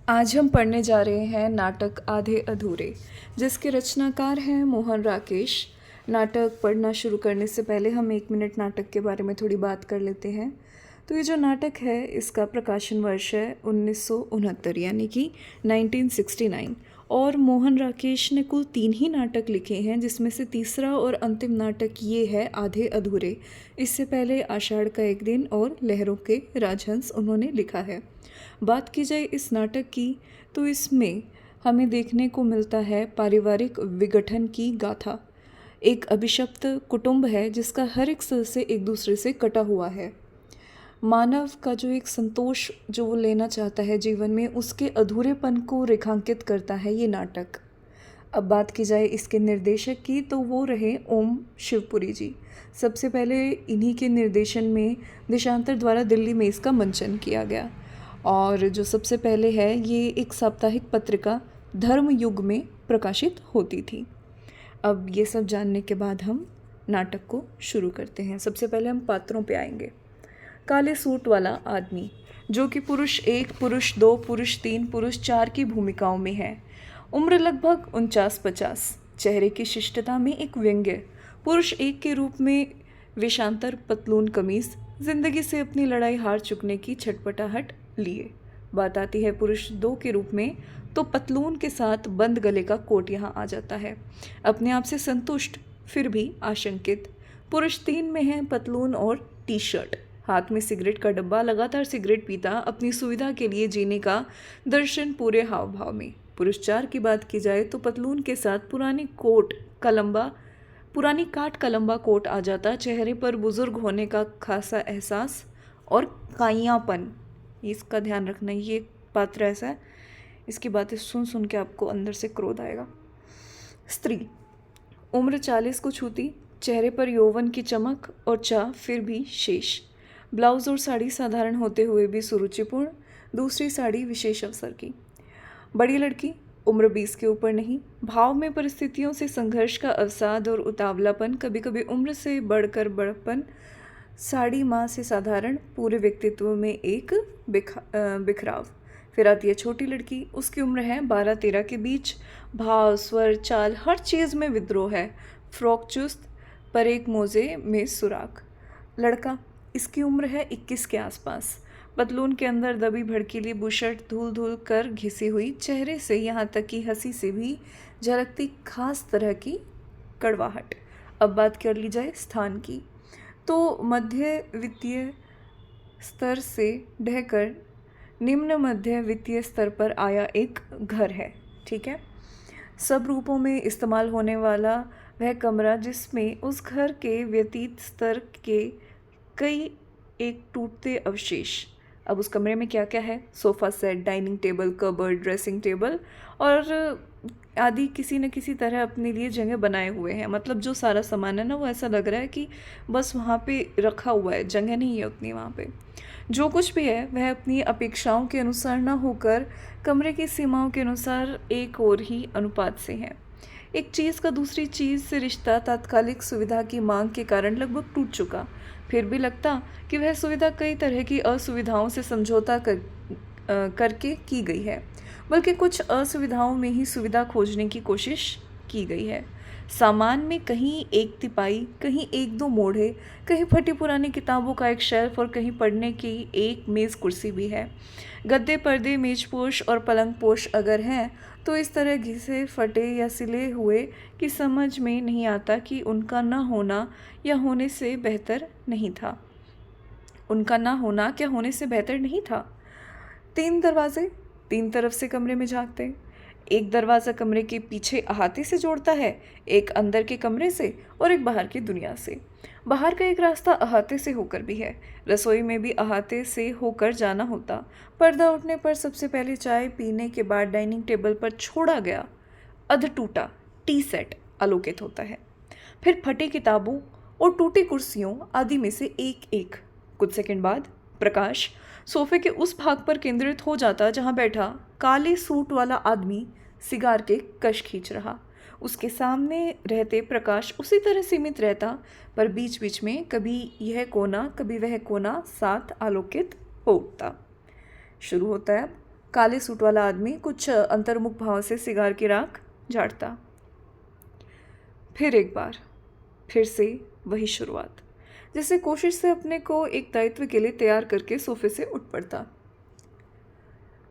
आज हम पढ़ने जा रहे हैं नाटक आधे अधूरे, जिसके रचनाकार हैं मोहन राकेश। नाटक पढ़ना शुरू करने से पहले हम 1 मिनट नाटक के बारे में थोड़ी बात कर लेते हैं। तो ये जो नाटक है इसका प्रकाशन वर्ष है 1969 यानी कि 1969। और मोहन राकेश ने कुल 3 ही नाटक लिखे हैं, जिसमें से तीसरा और अंतिम नाटक ये है आधे अधूरे। इससे पहले आषाढ़ का एक दिन और लहरों के राजहंस उन्होंने लिखा है। बात की जाए इस नाटक की तो इसमें हमें देखने को मिलता है पारिवारिक विघटन की गाथा। एक अभिशप्त कुटुंब है जिसका हर एक सदस्य एक दूसरे से कटा हुआ है। मानव का जो एक संतोष जो वो लेना चाहता है जीवन में, उसके अधूरेपन को रेखांकित करता है ये नाटक। अब बात की जाए इसके निर्देशक की तो वो रहे ओम शिवपुरी जी। सबसे पहले इन्हीं के निर्देशन में देशांतर द्वारा दिल्ली में इसका मंचन किया गया। और जो सबसे पहले है ये एक साप्ताहिक पत्रिका धर्म युग में प्रकाशित होती थी। अब ये सब जानने के बाद हम नाटक को शुरू करते हैं। सबसे पहले हम पात्रों पे आएंगे। काले सूट वाला आदमी जो कि पुरुष 1, पुरुष 2, पुरुष 3, पुरुष 4 की भूमिकाओं में है। उम्र लगभग 49-50। चेहरे की शिष्टता में एक व्यंग्य। पुरुष 1 के रूप में वेशांतर पतलून कमीज, जिंदगी से अपनी लड़ाई हार चुकने की छटपटाहट लिए। बात आती है पुरुष 2 के रूप में तो पतलून के साथ बंद गले का कोट यहाँ आ जाता है। अपने आप से संतुष्ट फिर भी आशंकित। पुरुष 3 में है पतलून और टी शर्ट, हाथ में सिगरेट का डब्बा, लगातार सिगरेट पीता, अपनी सुविधा के लिए जीने का दर्शन पूरे हाव भाव में। पुरुष 4 की बात की जाए तो पतलून के साथ पुरानी काट कलम्बा कोट आ जाता, चेहरे पर बुजुर्ग होने का खासा एहसास और काइयापन। इसका ध्यान रखना, ये पात्र ऐसा है, इसकी बातें सुन सुन के आपको अंदर से क्रोध आएगा। स्त्री, उम्र 40 को छूती, चेहरे पर यौवन की चमक और चाह फिर भी शेष। ब्लाउज और साड़ी साधारण होते हुए भी सुरुचिपूर्ण, दूसरी साड़ी विशेष अवसर की। बड़ी लड़की, उम्र 20 के ऊपर नहीं, भाव में परिस्थितियों से संघर्ष का अवसाद और उतावलापन, कभी कभी उम्र से बढ़कर बड़पन। साड़ी माँ से साधारण, पूरे व्यक्तित्व में एक बिखराव। फिर आती है छोटी लड़की, उसकी उम्र है 12-13 के बीच, भाव, स्वर, चाल, हर चीज़ में विद्रोह है। फ्रॉक चुस्त, पर एक मोजे में सुराख। लड़का, इसकी उम्र है 21 के आसपास, पतलून के अंदर दबी भड़कीली बुशर्ट धूल धूल कर घिसी हुई, चेहरे से यहाँ तक कि हंसी से भी झलकती खास तरह की कड़वाहट। अब बात कर ली जाए स्थान की तो मध्य वित्तीय स्तर से ढहकर निम्न मध्य वित्तीय स्तर पर आया एक घर है। ठीक है, सब रूपों में इस्तेमाल होने वाला वह कमरा जिसमें उस घर के व्यतीत स्तर के कई एक टूटते अवशेष। अब उस कमरे में क्या क्या है? Sofa set, dining table, cupboard, dressing table और आदि किसी न किसी तरह अपने लिए जगह बनाए हुए हैं। मतलब जो सारा सामान है ना, वो ऐसा लग रहा है कि बस वहाँ पे रखा हुआ है, जगह नहीं है उतनी वहाँ पे। जो कुछ भी है वह अपनी अपेक्षाओं के अनुसार न होकर कमरे की सीमाओं के अनुसार एक और ही अनुपात से है। एक चीज़ का दूसरी चीज़ से रिश्ता तात्कालिक सुविधा की मांग के कारण लगभग टूट चुका। फिर भी लगता कि वह सुविधा कई तरह की असुविधाओं से समझौता करके की गई है, बल्कि कुछ असुविधाओं में ही सुविधा खोजने की कोशिश की गई है। सामान में कहीं एक तिपाई, कहीं 1-2 मोढ़े, कहीं फटी पुरानी किताबों का एक शेल्फ और कहीं पढ़ने की एक मेज़ कुर्सी भी है। गद्दे, पर्दे, मेजपोश और पलंग पोश अगर हैं तो इस तरह घिसे, फटे या सिले हुए कि समझ में नहीं आता कि उनका न होना या होने से बेहतर नहीं था। उनका ना होना क्या होने से बेहतर नहीं था। 3 दरवाजे 3 तरफ से कमरे में झांकते। एक दरवाज़ा कमरे के पीछे अहाते से जोड़ता है, एक अंदर के कमरे से और एक बाहर की दुनिया से। बाहर का एक रास्ता अहाते से होकर भी है। रसोई में भी अहाते से होकर जाना होता। पर्दा उठने पर सबसे पहले चाय पीने के बाद डाइनिंग टेबल पर छोड़ा गया अध टूटा टी सेट आलोकित होता है। फिर फटी किताबों और टूटी कुर्सियों आदि में से एक एक। कुछ सेकंड बाद प्रकाश सोफे के उस भाग पर केंद्रित हो जाता जहां बैठा काले सूट वाला आदमी सिगार के कश खींच रहा। उसके सामने रहते प्रकाश उसी तरह सीमित रहता, पर बीच बीच में कभी यह कोना कभी वह कोना साथ आलोकित हो उठता। शुरू होता है काले सूट वाला आदमी कुछ अंतर्मुख भाव से सिगार की राख झाड़ता। फिर एक बार, फिर से वही शुरुआत, जैसे कोशिश से अपने को एक दायित्व के लिए तैयार करके सोफे से उठ पड़ता।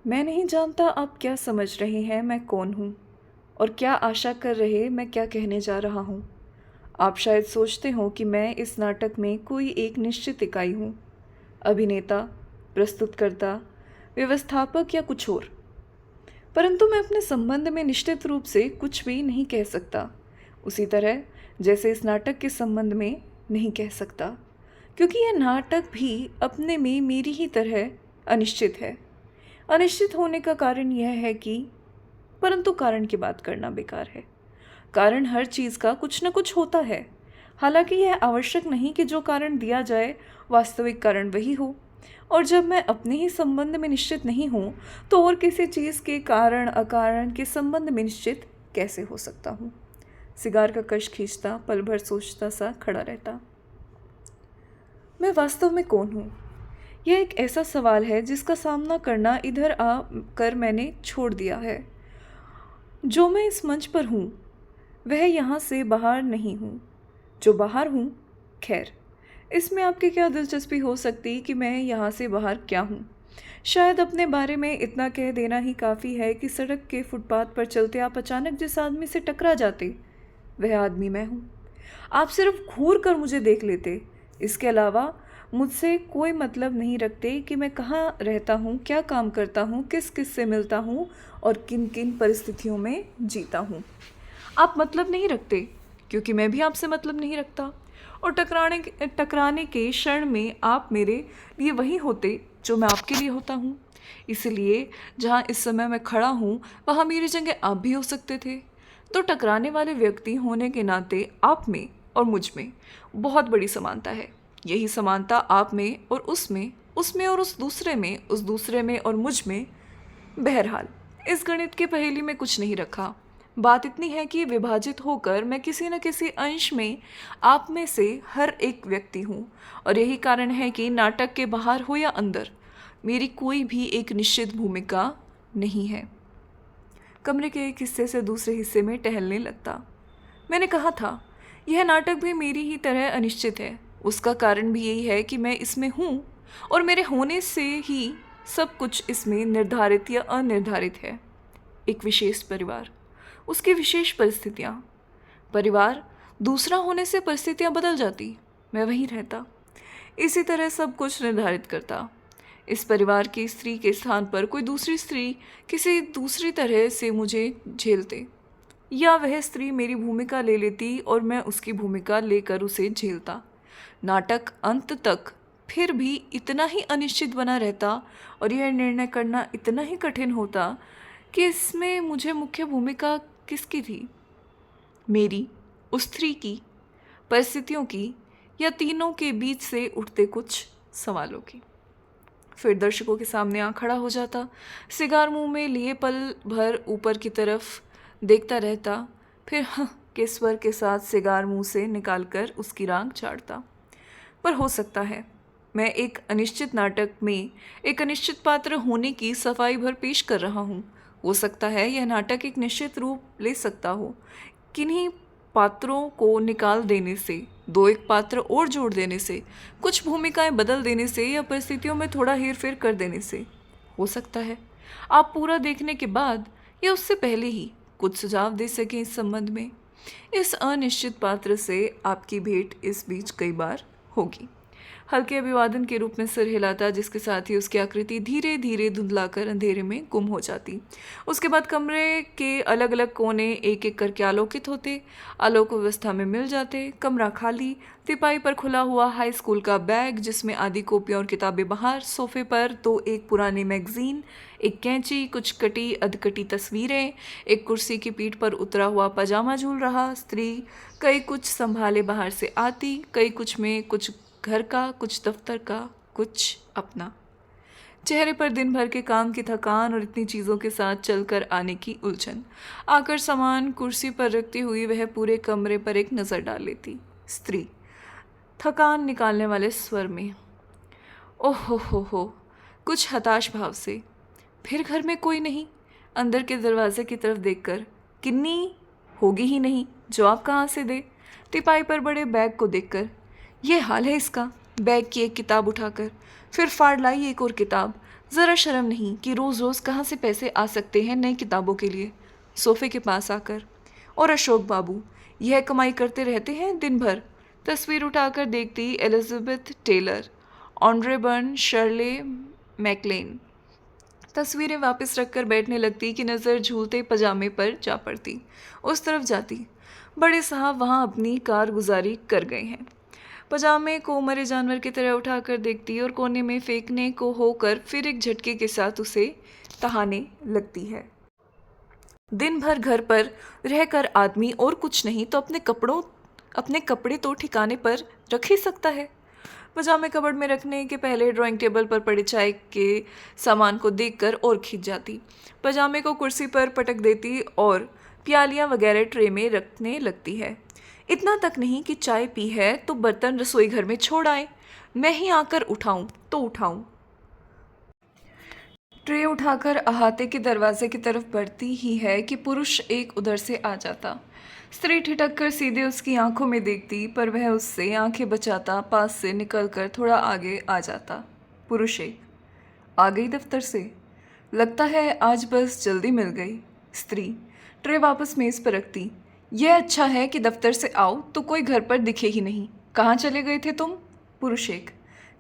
मैं नहीं जानता आप क्या समझ रहे हैं मैं कौन हूँ, और क्या आशा कर रहे मैं क्या कहने जा रहा हूँ। आप शायद सोचते हो कि मैं इस नाटक में कोई एक निश्चित इकाई हूँ, अभिनेता, प्रस्तुतकर्ता, व्यवस्थापक या कुछ और। परंतु मैं अपने संबंध में निश्चित रूप से कुछ भी नहीं कह सकता, उसी तरह जैसे इस नाटक के संबंध में नहीं कह सकता, क्योंकि यह नाटक भी अपने में मेरी ही तरह अनिश्चित है। अनिश्चित होने का कारण यह है कि, परंतु कारण की बात करना बेकार है। कारण हर चीज़ का कुछ न कुछ होता है। हालांकि यह आवश्यक नहीं कि जो कारण दिया जाए वास्तविक कारण वही हो, और जब मैं अपने ही संबंध में निश्चित नहीं हूँ तो और किसी चीज़ के कारण अकारण के संबंध में निश्चित कैसे हो सकता हूँ। सिगार का कश खींचता, पल भर सोचता सा खड़ा रहता। मैं वास्तव में कौन हूँ? यह एक ऐसा सवाल है जिसका सामना करना इधर आ कर मैंने छोड़ दिया है। जो मैं इस मंच पर हूँ वह यहाँ से बाहर नहीं हूँ, जो बाहर हूँ, खैर इसमें आपकी क्या दिलचस्पी हो सकती कि मैं यहाँ से बाहर क्या हूँ। शायद अपने बारे में इतना कह देना ही काफ़ी है कि सड़क के फुटपाथ पर चलते आप अचानक जिस आदमी से टकरा जाते वह आदमी मैं हूँ। आप सिर्फ घूर कर मुझे देख लेते, इसके अलावा मुझसे कोई मतलब नहीं रखते कि मैं कहाँ रहता हूँ, क्या काम करता हूँ, किस किस से मिलता हूँ और किन किन परिस्थितियों में जीता हूँ। आप मतलब नहीं रखते क्योंकि मैं भी आपसे मतलब नहीं रखता, और टकराने के क्षण में आप मेरे लिए वही होते जो मैं आपके लिए होता हूँ। इसलिए जहाँ इस समय मैं खड़ा हूँ वहाँ मेरी जगह आप भी हो सकते थे। तो टकराने वाले व्यक्ति होने के नाते आप में और मुझ में बहुत बड़ी समानता है। यही समानता आप में और उसमें, उसमें और उस दूसरे में और मुझ में। बहरहाल इस गणित की पहेली में कुछ नहीं रखा। बात इतनी है कि विभाजित होकर मैं किसी न किसी अंश में आप में से हर एक व्यक्ति हूँ, और यही कारण है कि नाटक के बाहर हो या अंदर मेरी कोई भी एक निश्चित भूमिका नहीं है। कमरे के एक हिस्से से दूसरे हिस्से में टहलने लगता। मैंने कहा था यह नाटक भी मेरी ही तरह अनिश्चित है। उसका कारण भी यही है कि मैं इसमें हूँ, और मेरे होने से ही सब कुछ इसमें निर्धारित या अनिर्धारित है। एक विशेष परिवार, उसकी विशेष परिस्थितियाँ। परिवार दूसरा होने से परिस्थितियाँ बदल जाती, मैं वहीं रहता। इसी तरह सब कुछ निर्धारित करता। इस परिवार की स्त्री के स्थान पर कोई दूसरी स्त्री किसी दूसरी तरह से मुझे झेलते, या वह स्त्री मेरी भूमिका ले लेती और मैं उसकी भूमिका लेकर उसे झेलता। नाटक अंत तक फिर भी इतना ही अनिश्चित बना रहता, और यह निर्णय करना इतना ही कठिन होता कि इसमें मुझे मुख्य भूमिका किसकी थी, मेरी, उस स्त्री की, परिस्थितियों की, या तीनों के बीच से उठते कुछ सवालों की। फिर दर्शकों के सामने आ खड़ा हो जाता, सिगार मुंह में लिए पल भर ऊपर की तरफ देखता रहता, फिर के स्वर के साथ सिगार मुंह से निकालकर उसकी राख झाड़ता। पर हो सकता है मैं एक अनिश्चित नाटक में एक अनिश्चित पात्र होने की सफाई भर पेश कर रहा हूँ। हो सकता है यह नाटक एक निश्चित रूप ले सकता हो, किन्हीं पात्रों को निकाल देने से, दो एक पात्र और जोड़ देने से, कुछ भूमिकाएं बदल देने से, या परिस्थितियों में थोड़ा हेर फेर कर देने से। हो सकता है आप पूरा देखने के बाद या उससे पहले ही कुछ सुझाव दे सकें इस संबंध में। इस अनिश्चित पात्र से आपकी भेंट इस बीच कई बार होगी। हल्के अभिवादन के रूप में सिर हिलाता, जिसके साथ ही उसकी आकृति धीरे धीरे धुंधलाकर अंधेरे में गुम हो जाती। उसके बाद कमरे के अलग अलग कोने एक एक करके आलोकित होते, आलोक व्यवस्था में मिल जाते। कमरा खाली, तिपाई पर खुला हुआ हाई स्कूल का बैग जिसमें आधी कॉपियाँ और किताबें बाहर, सोफे पर तो एक पुरानी मैगजीन, एक कैंची, कुछ कटी अधकटी तस्वीरें, एक कुर्सी की पीठ पर उतरा हुआ पजामा झूल रहा स्त्री, कई कुछ संभाले बाहर से आती, कई कुछ में कुछ घर का, कुछ दफ्तर का, कुछ अपना। चेहरे पर दिन भर के काम की थकान और इतनी चीज़ों के साथ चलकर आने की उलझन। आकर सामान कुर्सी पर रखती हुई वह पूरे कमरे पर एक नज़र डाल लेती। स्त्री थकान निकालने वाले स्वर में, ओह हो, कुछ हताश भाव से, फिर घर में कोई नहीं। अंदर के दरवाजे की तरफ देखकर, किन्नी होगी ही नहीं, जवाब कहाँ से दे। टिपाई पर बड़े बैग को देखकर, ये हाल है इसका। बैग की एक किताब उठाकर फिर फाड़ लाई एक और किताब। ज़रा शर्म नहीं कि रोज़ रोज़ कहाँ से पैसे आ सकते हैं नई किताबों के लिए। सोफे के पास आकर, और अशोक बाबू यह कमाई करते रहते हैं दिन भर। तस्वीर उठाकर देखती Elizabeth Taylor, Audrey Hepburn, Shirley MacLaine. तस्वीरें वापस रखकर बैठने लगती कि नज़र झूलते पजामे पर जा पड़ती। उस तरफ जाती, बड़े साहब वहाँ अपनी कारगुजारी कर गए हैं। पजामे को मरे जानवर की तरह उठाकर देखती और कोने में फेंकने को होकर फिर एक झटके के साथ उसे तहाने लगती है। दिन भर घर पर रहकर आदमी और कुछ नहीं तो अपने कपड़े तो ठिकाने पर रख ही सकता है। पजामे कबर्ड में रखने के पहले ड्राइंग टेबल पर पड़े चाय के सामान को देखकर और खींच जाती। पजामे को कुर्सी पर पटक देती और प्यालियाँ वगैरह ट्रे में रखने लगती है। इतना तक नहीं कि चाय पी है तो बर्तन रसोई घर में छोड़ आए, मैं ही आकर उठाऊं तो उठाऊं। ट्रे उठाकर अहाते के दरवाजे की तरफ बढ़ती ही है कि पुरुष एक उधर से आ जाता। स्त्री ठिठक कर सीधे उसकी आंखों में देखती, पर वह उससे आंखें बचाता पास से निकलकर थोड़ा आगे आ जाता। पुरुष एक, आ गई दफ्तर से? लगता है आज बस जल्दी मिल गई। स्त्री ट्रे वापस मेज़ पर रखती, यह अच्छा है कि दफ्तर से आओ तो कोई घर पर दिखे ही नहीं। कहाँ चले गए थे तुम? पुरुष एक,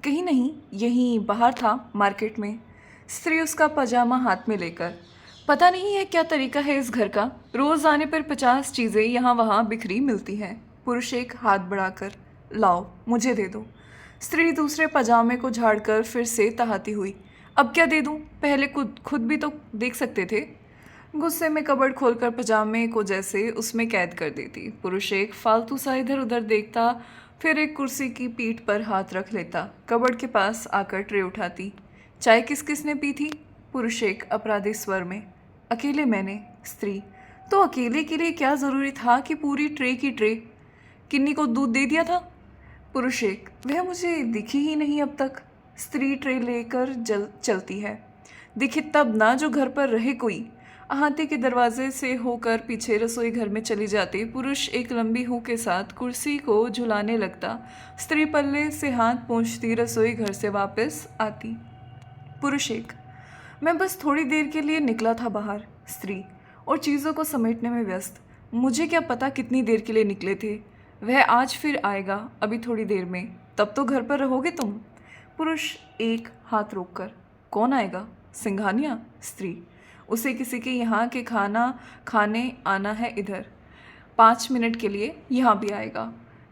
कहीं नहीं, यहीं बाहर था, मार्केट में। स्त्री उसका पजामा हाथ में लेकर, पता नहीं है क्या तरीका है इस घर का, रोज़ आने पर 50 चीज़ें यहाँ वहाँ बिखरी मिलती हैं। पुरुष एक हाथ बढ़ाकर, लाओ मुझे दे दो। स्त्री दूसरे पजामे को झाड़कर फिर से तहाती हुई, अब क्या दे दूँ, पहले खुद भी तो देख सकते थे। गुस्से में कबर्ड खोलकर पजामे को जैसे उसमें कैद कर देती। पुरुष एक फालतू सा इधर उधर देखता, फिर एक कुर्सी की पीठ पर हाथ रख लेता। कबर्ड के पास आकर ट्रे उठाती, चाय किस किस ने पी थी? पुरुष एक अपराधी स्वर में, अकेले मैंने। स्त्री, तो अकेले के लिए क्या ज़रूरी था कि पूरी ट्रे की ट्रे? किन्नी को दूध दे दिया था? पुरुष एक, वह मुझे दिखी ही नहीं अब तक। स्त्री ट्रे लेकर चलती है, दिखे तब ना जो घर पर रहे कोई। अहाते के दरवाजे से होकर पीछे रसोई घर में चली जाती। पुरुष एक लंबी हूँ के साथ कुर्सी को झुलाने लगता। स्त्री पल्ले से हाथ पोंछती रसोई घर से वापस आती। पुरुष एक, मैं बस थोड़ी देर के लिए निकला था बाहर। स्त्री, और चीज़ों को समेटने में व्यस्त। मुझे क्या पता कितनी देर के लिए निकले थे। वह आज फिर आएगा अभी थोड़ी देर में, तब तो घर पर रहोगे तुम। पुरुष एक हाथ रोककर, कौन आएगा? सिंघानिया। स्त्री, उसे किसी के यहाँ के खाना खाने आना है इधर, 5 मिनट के लिए यहाँ भी आएगा।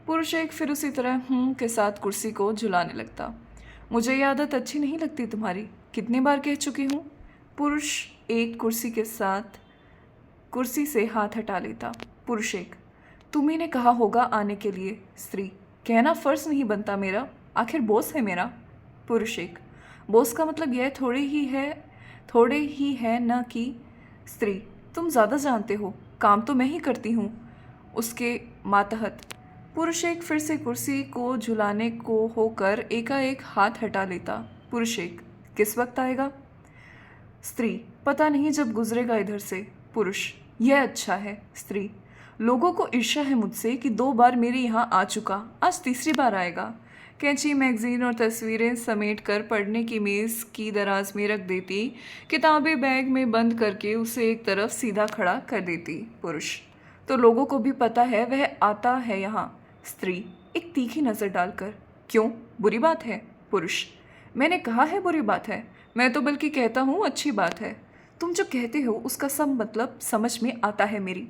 पुरुष एक फिर उसी तरह के साथ कुर्सी को झुलाने लगता। मुझे ये आदत अच्छी नहीं लगती तुम्हारी, कितने बार कह चुकी हूँ। पुरुष एक कुर्सी से हाथ हटा लेता। पुरुष एक, तुम्ही ने कहा होगा आने के लिए। स्त्री, कहना फ़र्ज़ नहीं बनता मेरा, आखिर बॉस है मेरा। पुरुष एक, बॉस का मतलब यह थोड़े ही है न कि। स्त्री, तुम ज़्यादा जानते हो, काम तो मैं ही करती हूँ उसके मातहत। पुरुष एक फिर से कुर्सी को झुलाने को होकर एकाएक हाथ हटा लेता। पुरुष एक, किस वक्त आएगा? स्त्री, पता नहीं, जब गुजरेगा इधर से। पुरुष, यह अच्छा है। स्त्री, लोगों को ईर्ष्या है मुझसे कि 2 बार मेरे यहाँ आ चुका, आज तीसरी बार आएगा। कैंची मैगजीन और तस्वीरें समेट कर पढ़ने की मेज़ की दराज में रख देती, किताबें बैग में बंद करके उसे एक तरफ सीधा खड़ा कर देती। पुरुष, तो लोगों को भी पता है वह आता है यहाँ। स्त्री एक तीखी नज़र डालकर, क्यों, बुरी बात है? पुरुष, मैंने कहा है बुरी बात है, मैं तो बल्कि कहता हूँ अच्छी बात है। तुम जो कहते हो उसका सब मतलब समझ में आता है मेरी।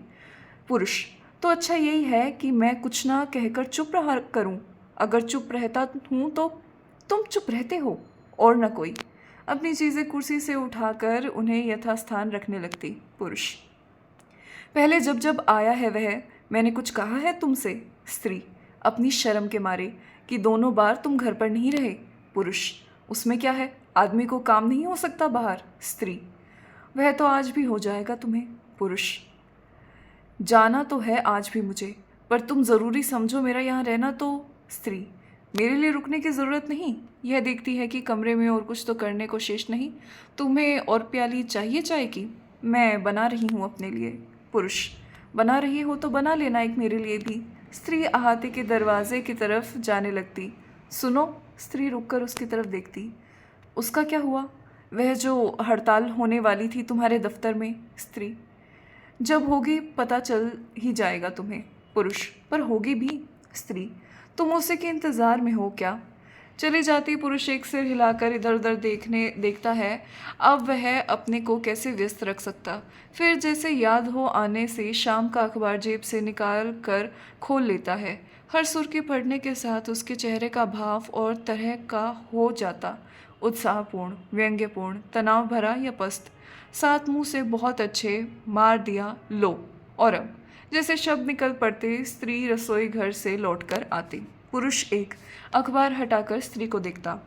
पुरुष, तो अच्छा यही है कि मैं कुछ ना कहकर चुप रहा करूँ। अगर चुप रहता हूँ तो तुम चुप रहते हो और न कोई। अपनी चीज़ें कुर्सी से उठाकर उन्हें यथास्थान रखने लगती। पुरुष, पहले जब जब आया है वह, मैंने कुछ कहा है तुमसे? स्त्री, अपनी शर्म के मारे कि दोनों बार तुम घर पर नहीं रहे। पुरुष, उसमें क्या है, आदमी को काम नहीं हो सकता बाहर? स्त्री, वह तो आज भी हो जाएगा तुम्हें। पुरुष, जाना तो है आज भी मुझे, पर तुम ज़रूरी समझो मेरा यहाँ रहना तो। स्त्री, मेरे लिए रुकने की ज़रूरत नहीं। यह देखती है कि कमरे में और कुछ तो करने को शेष नहीं। तुम्हें और प्याली चाहिए चाय की? मैं बना रही हूँ अपने लिए। पुरुष, बना रही हो तो बना लेना एक मेरे लिए भी। स्त्री अहाते के दरवाजे की तरफ जाने लगती। सुनो। स्त्री रुककर उसकी तरफ देखती। उसका क्या हुआ? वह जो हड़ताल होने वाली थी तुम्हारे दफ्तर में? स्त्री, जब होगी पता चल ही जाएगा तुम्हें। पुरुष, पर होगी भी। स्त्री, तुम उसी के इंतज़ार में हो क्या? चली जाती। पुरुष एक सिर हिलाकर इधर उधर देखता है। अब वह अपने को कैसे व्यस्त रख सकता। फिर जैसे याद हो आने से शाम का अखबार जेब से निकाल कर खोल लेता है। हर सुर्खी पढ़ने के साथ उसके चेहरे का भाव और तरह का हो जाता। उत्साहपूर्ण, व्यंग्यपूर्ण, तनाव भरा या पस्त। साथ मुंह से बहुत अच्छे, मार दिया, लो। और अब जैसे शब्द निकल पड़ते स्त्री रसोई घर से लौटकर आती। पुरुष एक अखबार हटाकर स्त्री को देखता।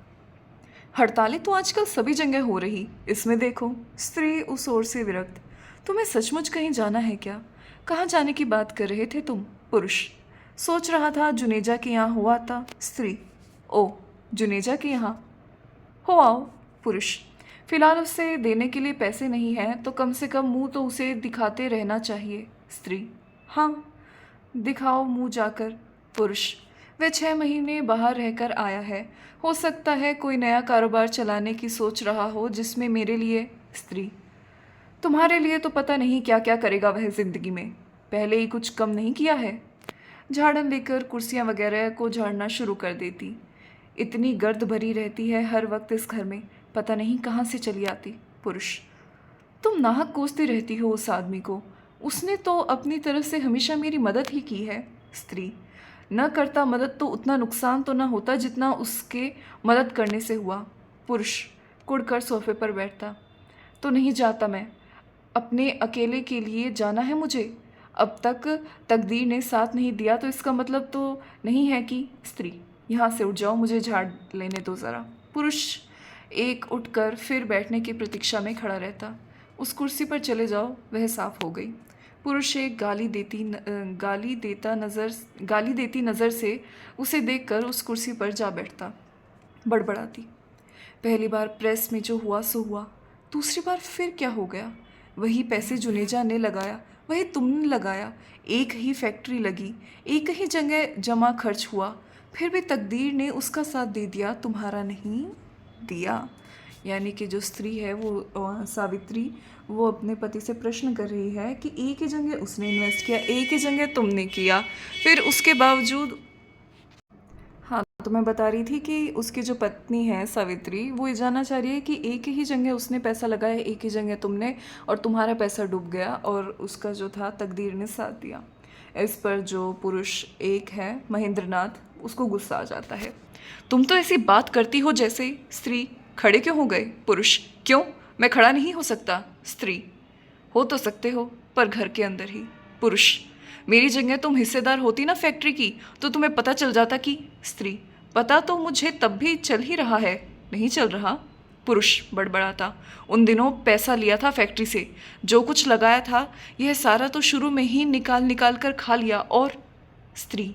हड़तालें तो आजकल सभी जगह हो रही, इसमें देखो। स्त्री उस ओर से विरक्त। तुम्हें सचमुच कहीं जाना है क्या? कहाँ जाने की बात कर रहे थे तुम? पुरुष, सोच रहा था जुनेजा के यहाँ हुआ था। स्त्री, ओ, जुनेजा के यहाँ हो आओ। पुरुष, फिलहाल उसे देने के लिए पैसे नहीं हैं तो कम से कम मुंह तो उसे दिखाते रहना चाहिए। स्त्री, हाँ, दिखाओ मुंह जाकर। पुरुष, वह 6 महीने बाहर रहकर आया है। हो सकता है कोई नया कारोबार चलाने की सोच रहा हो जिसमें मेरे लिए। स्त्री, तुम्हारे लिए तो पता नहीं क्या क्या करेगा वह जिंदगी में। पहले ही कुछ कम नहीं किया है। झाड़न लेकर कुर्सियां वगैरह को झाड़ना शुरू कर देती। इतनी गर्द भरी रहती है हर वक्त इस घर में, पता नहीं कहाँ से चली आती। पुरुष, तुम नाहक कोसती रहती हो उस आदमी को। उसने तो अपनी तरफ से हमेशा मेरी मदद ही की है। स्त्री, न करता मदद तो उतना नुकसान तो न होता जितना उसके मदद करने से हुआ। पुरुष कुड़कर सोफे पर बैठता। तो नहीं जाता मैं। अपने अकेले के लिए जाना है मुझे। अब तक तकदीर ने साथ नहीं दिया तो इसका मतलब तो नहीं है कि। स्त्री, यहाँ से उठ जाओ, मुझे झाड़ लेने दो ज़रा। पुरुष एक उठकर फिर बैठने की प्रतीक्षा में खड़ा रहता। उस कुर्सी पर चले जाओ, वह साफ हो गई। पुरुष एक गाली देती नज़र से उसे देखकर उस कुर्सी पर जा बैठता। बड़बड़ाती, पहली बार प्रेस में जो हुआ सो हुआ, दूसरी बार फिर क्या हो गया? वही पैसे जुनेजा ने लगाया, वही तुमने लगाया। एक ही फैक्ट्री लगी, एक ही जगह जमा खर्च हुआ, फिर भी तकदीर ने उसका साथ दे दिया, तुम्हारा नहीं दिया। यानी कि जो स्त्री है वो सावित्री, वो अपने पति से प्रश्न कर रही है कि एक ही जगह उसने इन्वेस्ट किया, एक ही जगह तुमने किया, फिर उसके बावजूद। हाँ, तो मैं बता रही थी कि उसकी जो पत्नी है सावित्री, वो ये जानना चाह रही है कि एक ही जगह उसने पैसा लगाया, एक ही जगह तुमने, और तुम्हारा पैसा डूब गया और उसका जो था तकदीर ने साथ दिया। इस पर जो पुरुष एक है महेंद्रनाथ, उसको गुस्सा आ जाता है। तुम तो ऐसी बात करती हो जैसे। स्त्री, खड़े क्यों हो गए? पुरुष, क्यों, मैं खड़ा नहीं हो सकता? स्त्री, हो तो सकते हो, पर घर के अंदर ही। पुरुष, मेरी जगह तुम हिस्सेदार होती ना फैक्ट्री की, तो तुम्हें पता चल जाता कि। स्त्री, पता तो मुझे तब भी चल ही रहा है। नहीं चल रहा? पुरुष बड़बड़ाता, उन दिनों पैसा लिया था फैक्ट्री से, जो कुछ लगाया था यह सारा तो शुरू में ही निकाल निकाल कर खा लिया। और। स्त्री,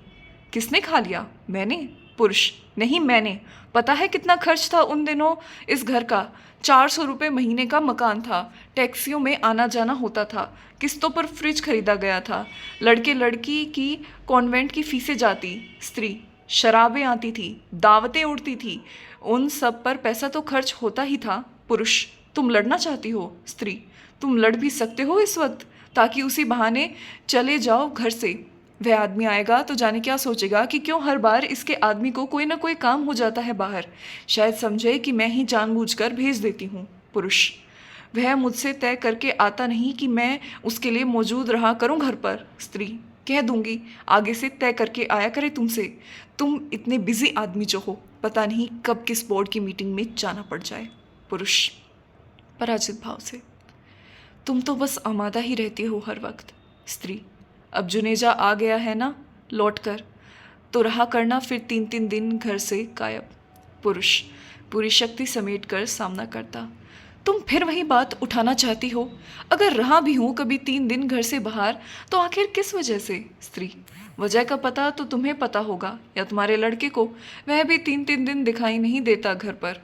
किसने खा लिया? मैंने? पुरुष, नहीं मैंने। पता है कितना खर्च था उन दिनों इस घर का? 400 रुपये महीने का मकान था, टैक्सियों में आना जाना होता था, किस्तों पर फ्रिज खरीदा गया था, लड़के लड़की की कॉन्वेंट की फीसें जाती। स्त्री, शराबें आती थी, दावतें उड़ती थी, उन सब पर पैसा तो खर्च होता ही था। पुरुष, तुम लड़ना चाहती हो? स्त्री, तुम लड़ भी सकते हो इस वक्त, ताकि उसी बहाने चले जाओ घर से। वह आदमी आएगा तो जाने क्या सोचेगा कि क्यों हर बार इसके आदमी को कोई ना कोई काम हो जाता है बाहर। शायद समझे कि मैं ही जानबूझकर भेज देती हूँ। पुरुष, वह मुझसे तय करके आता नहीं कि मैं उसके लिए मौजूद रहा करूँ घर पर। स्त्री, कह दूंगी आगे से तय करके आया करे तुमसे। तुम इतने बिजी आदमी जो हो, पता नहीं कब किस बोर्ड की मीटिंग में जाना पड़ जाए। पुरुष पराजित भाव से, तुम तो बस आमादा ही रहती हो हर वक्त। स्त्री, अब जुनेजा आ गया है ना लौट कर, तो रहा करना फिर 3-3 दिन घर से गायब। पुरुष पूरी शक्ति समेट कर सामना करता। तुम फिर वही बात उठाना चाहती हो। अगर रहा भी हूँ कभी 3 दिन घर से बाहर, तो आखिर किस वजह से? स्त्री: वजह का पता तो तुम्हें पता होगा, या तुम्हारे लड़के को। वह भी 3 दिन दिखाई नहीं देता घर पर।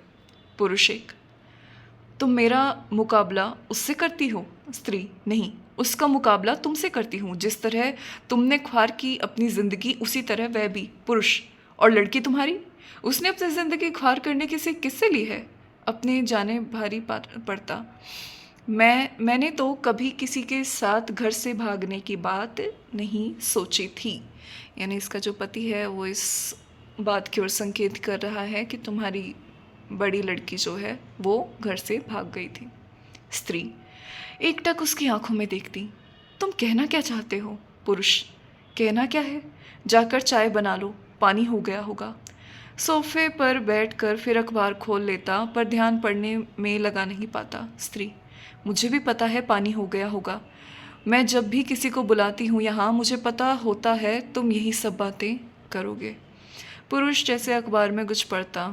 पुरुष: एक: तुम मेरा मुकाबला उससे करती हो? स्त्री: नहीं, उसका मुकाबला तुमसे करती हूँ। जिस तरह तुमने ख्वार की अपनी ज़िंदगी, उसी तरह वह भी। पुरुष: और लड़की तुम्हारी? उसने अपनी ज़िंदगी ख्वार करने की सीख किससे ली है? अपने जाने भारी पड़ता। मैंने तो कभी किसी के साथ घर से भागने की बात नहीं सोची थी। यानी इसका जो पति है वो इस बात की ओर संकेत कर रहा है कि तुम्हारी बड़ी लड़की जो है वो घर से भाग गई थी। स्त्री एकटक उसकी आंखों में देखती: तुम कहना क्या चाहते हो? पुरुष: कहना क्या है, जाकर चाय बना लो, पानी हो गया होगा। सोफे पर बैठकर फिर अखबार खोल लेता, पर ध्यान पढ़ने में लगा नहीं पाता। स्त्री: मुझे भी पता है पानी हो गया होगा। मैं जब भी किसी को बुलाती हूँ यहाँ, मुझे पता होता है तुम यही सब बातें करोगे। पुरुष जैसे अखबार में कुछ पढ़ता: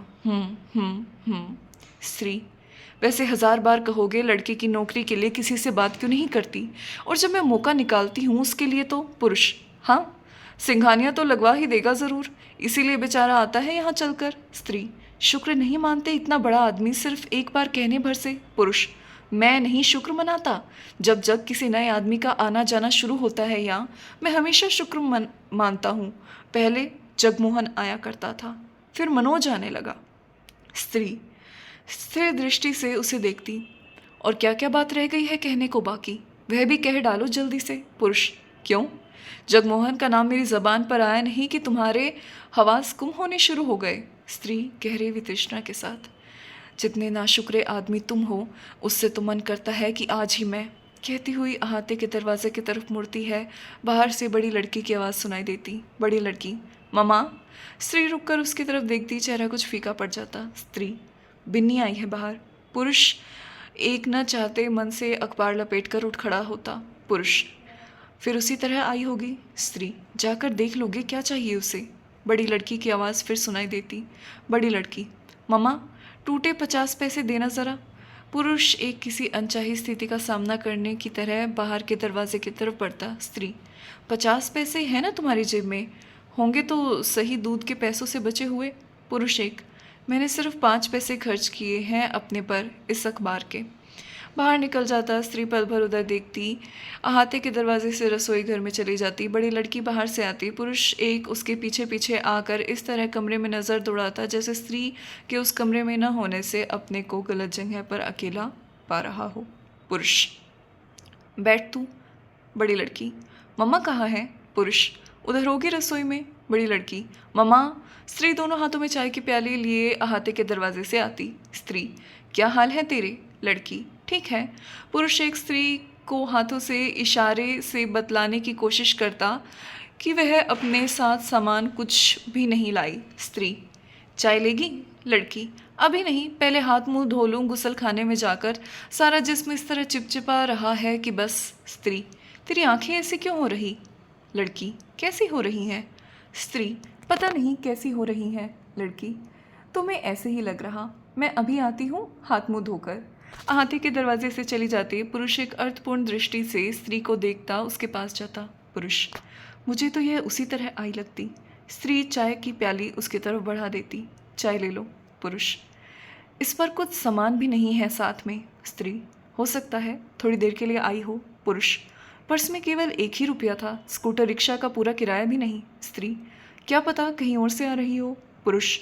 स्त्री: वैसे 1000 बार कहोगे लड़के की नौकरी के लिए किसी से बात क्यों नहीं करती, और जब मैं मौका निकालती हूँ उसके लिए तो? पुरुष: हाँ, सिंघानिया तो लगवा ही देगा ज़रूर, इसीलिए बेचारा आता है यहाँ चलकर। स्त्री: शुक्र नहीं मानते इतना बड़ा आदमी सिर्फ एक बार कहने भर से? पुरुष: मैं नहीं शुक्र मनाता। जब जब किसी नए आदमी का आना जाना शुरू होता है यहाँ, मैं हमेशा शुक्र मानता हूँ। पहले जगमोहन आया करता था, फिर मनोज आने लगा। स्त्री स्थिर दृष्टि से उसे देखती: और क्या क्या बात रह गई है कहने को बाकी? वह भी कह डालो जल्दी से। पुरुष: क्यों? जगमोहन का नाम मेरी ज़बान पर आया नहीं कि तुम्हारे हवास गुम होने शुरू हो गए? स्त्री गहरे वितृष्णा के साथ: जितने नाशुक्रे आदमी तुम हो, उससे तो मन करता है कि आज ही मैं। कहती हुई अहाते के दरवाजे की तरफ मुड़ती है। बाहर से बड़ी लड़की की आवाज़ सुनाई देती। बड़ी लड़की: ममा। स्त्री रुककर उसकी तरफ देखती, चेहरा कुछ फीका पड़ जाता। स्त्री: बिन्नी आई है बाहर। पुरुष एक न चाहते मन से अखबार लपेटकर उठ खड़ा होता। पुरुष: फिर उसी तरह आई होगी। स्त्री: जाकर देख लोगे, क्या चाहिए उसे? बड़ी लड़की की आवाज़ फिर सुनाई देती। बड़ी लड़की: ममा, टूटे 50 पैसे देना ज़रा। पुरुष एक किसी अनचाही स्थिति का सामना करने की तरह बाहर के दरवाजे की तरफ बढ़ता। स्त्री: 50 पैसे हैं ना तुम्हारी जेब में? होंगे तो सही, दूध के पैसों से बचे हुए। पुरुष एक: मैंने सिर्फ 5 पैसे खर्च किए हैं अपने पर इस अखबार के। बाहर निकल जाता। स्त्री पल भर उधर देखती, अहाते के दरवाजे से रसोई घर में चली जाती। बड़ी लड़की बाहर से आती। पुरुष एक उसके पीछे पीछे आकर इस तरह कमरे में नज़र दौड़ाता जैसे स्त्री के उस कमरे में न होने से अपने को गलत जगह पर अकेला पा रहा हो। पुरुष: बैठ तू। बड़ी लड़की: मम्मा कहाँ है? पुरुष: उधर होगी रसोई में। बड़ी लड़की: मम्मा। स्त्री दोनों हाथों में चाय की प्याली लिए अहाते के दरवाजे से आती। स्त्री: क्या हाल है तेरे? लड़की: ठीक है। पुरुष एक स्त्री को हाथों से इशारे से बतलाने की कोशिश करता कि वह अपने साथ सामान कुछ भी नहीं लाई। स्त्री: चाय लेगी? लड़की: अभी नहीं, पहले हाथ मुंह धो लूँ गुसल खाने में जाकर। सारा जिस्म इस तरह चिपचिपा रहा है कि बस। स्त्री: तेरी आंखें ऐसी क्यों हो रही? लड़की: कैसी हो रही हैं? स्त्री: पता नहीं कैसी हो रही हैं। लड़की: तुम्हें ऐसे ही लग रहा। मैं अभी आती हूँ हाथ मुंह धोकर। अहाते के दरवाजे से चली जाती। पुरुष एक अर्थपूर्ण दृष्टि से स्त्री को देखता, उसके पास जाता। पुरुष: मुझे तो यह उसी तरह आई लगती। स्त्री चाय की प्याली उसकी तरफ बढ़ा देती। चाय ले लो। पुरुष: इस पर कुछ सामान भी नहीं है साथ में। स्त्री: हो सकता है थोड़ी देर के लिए आई हो। पुरुष: पर्स में केवल 1 ही रुपया था, स्कूटर रिक्शा का पूरा किराया भी नहीं। स्त्री: क्या पता कहीं और से आ रही हो। पुरुष: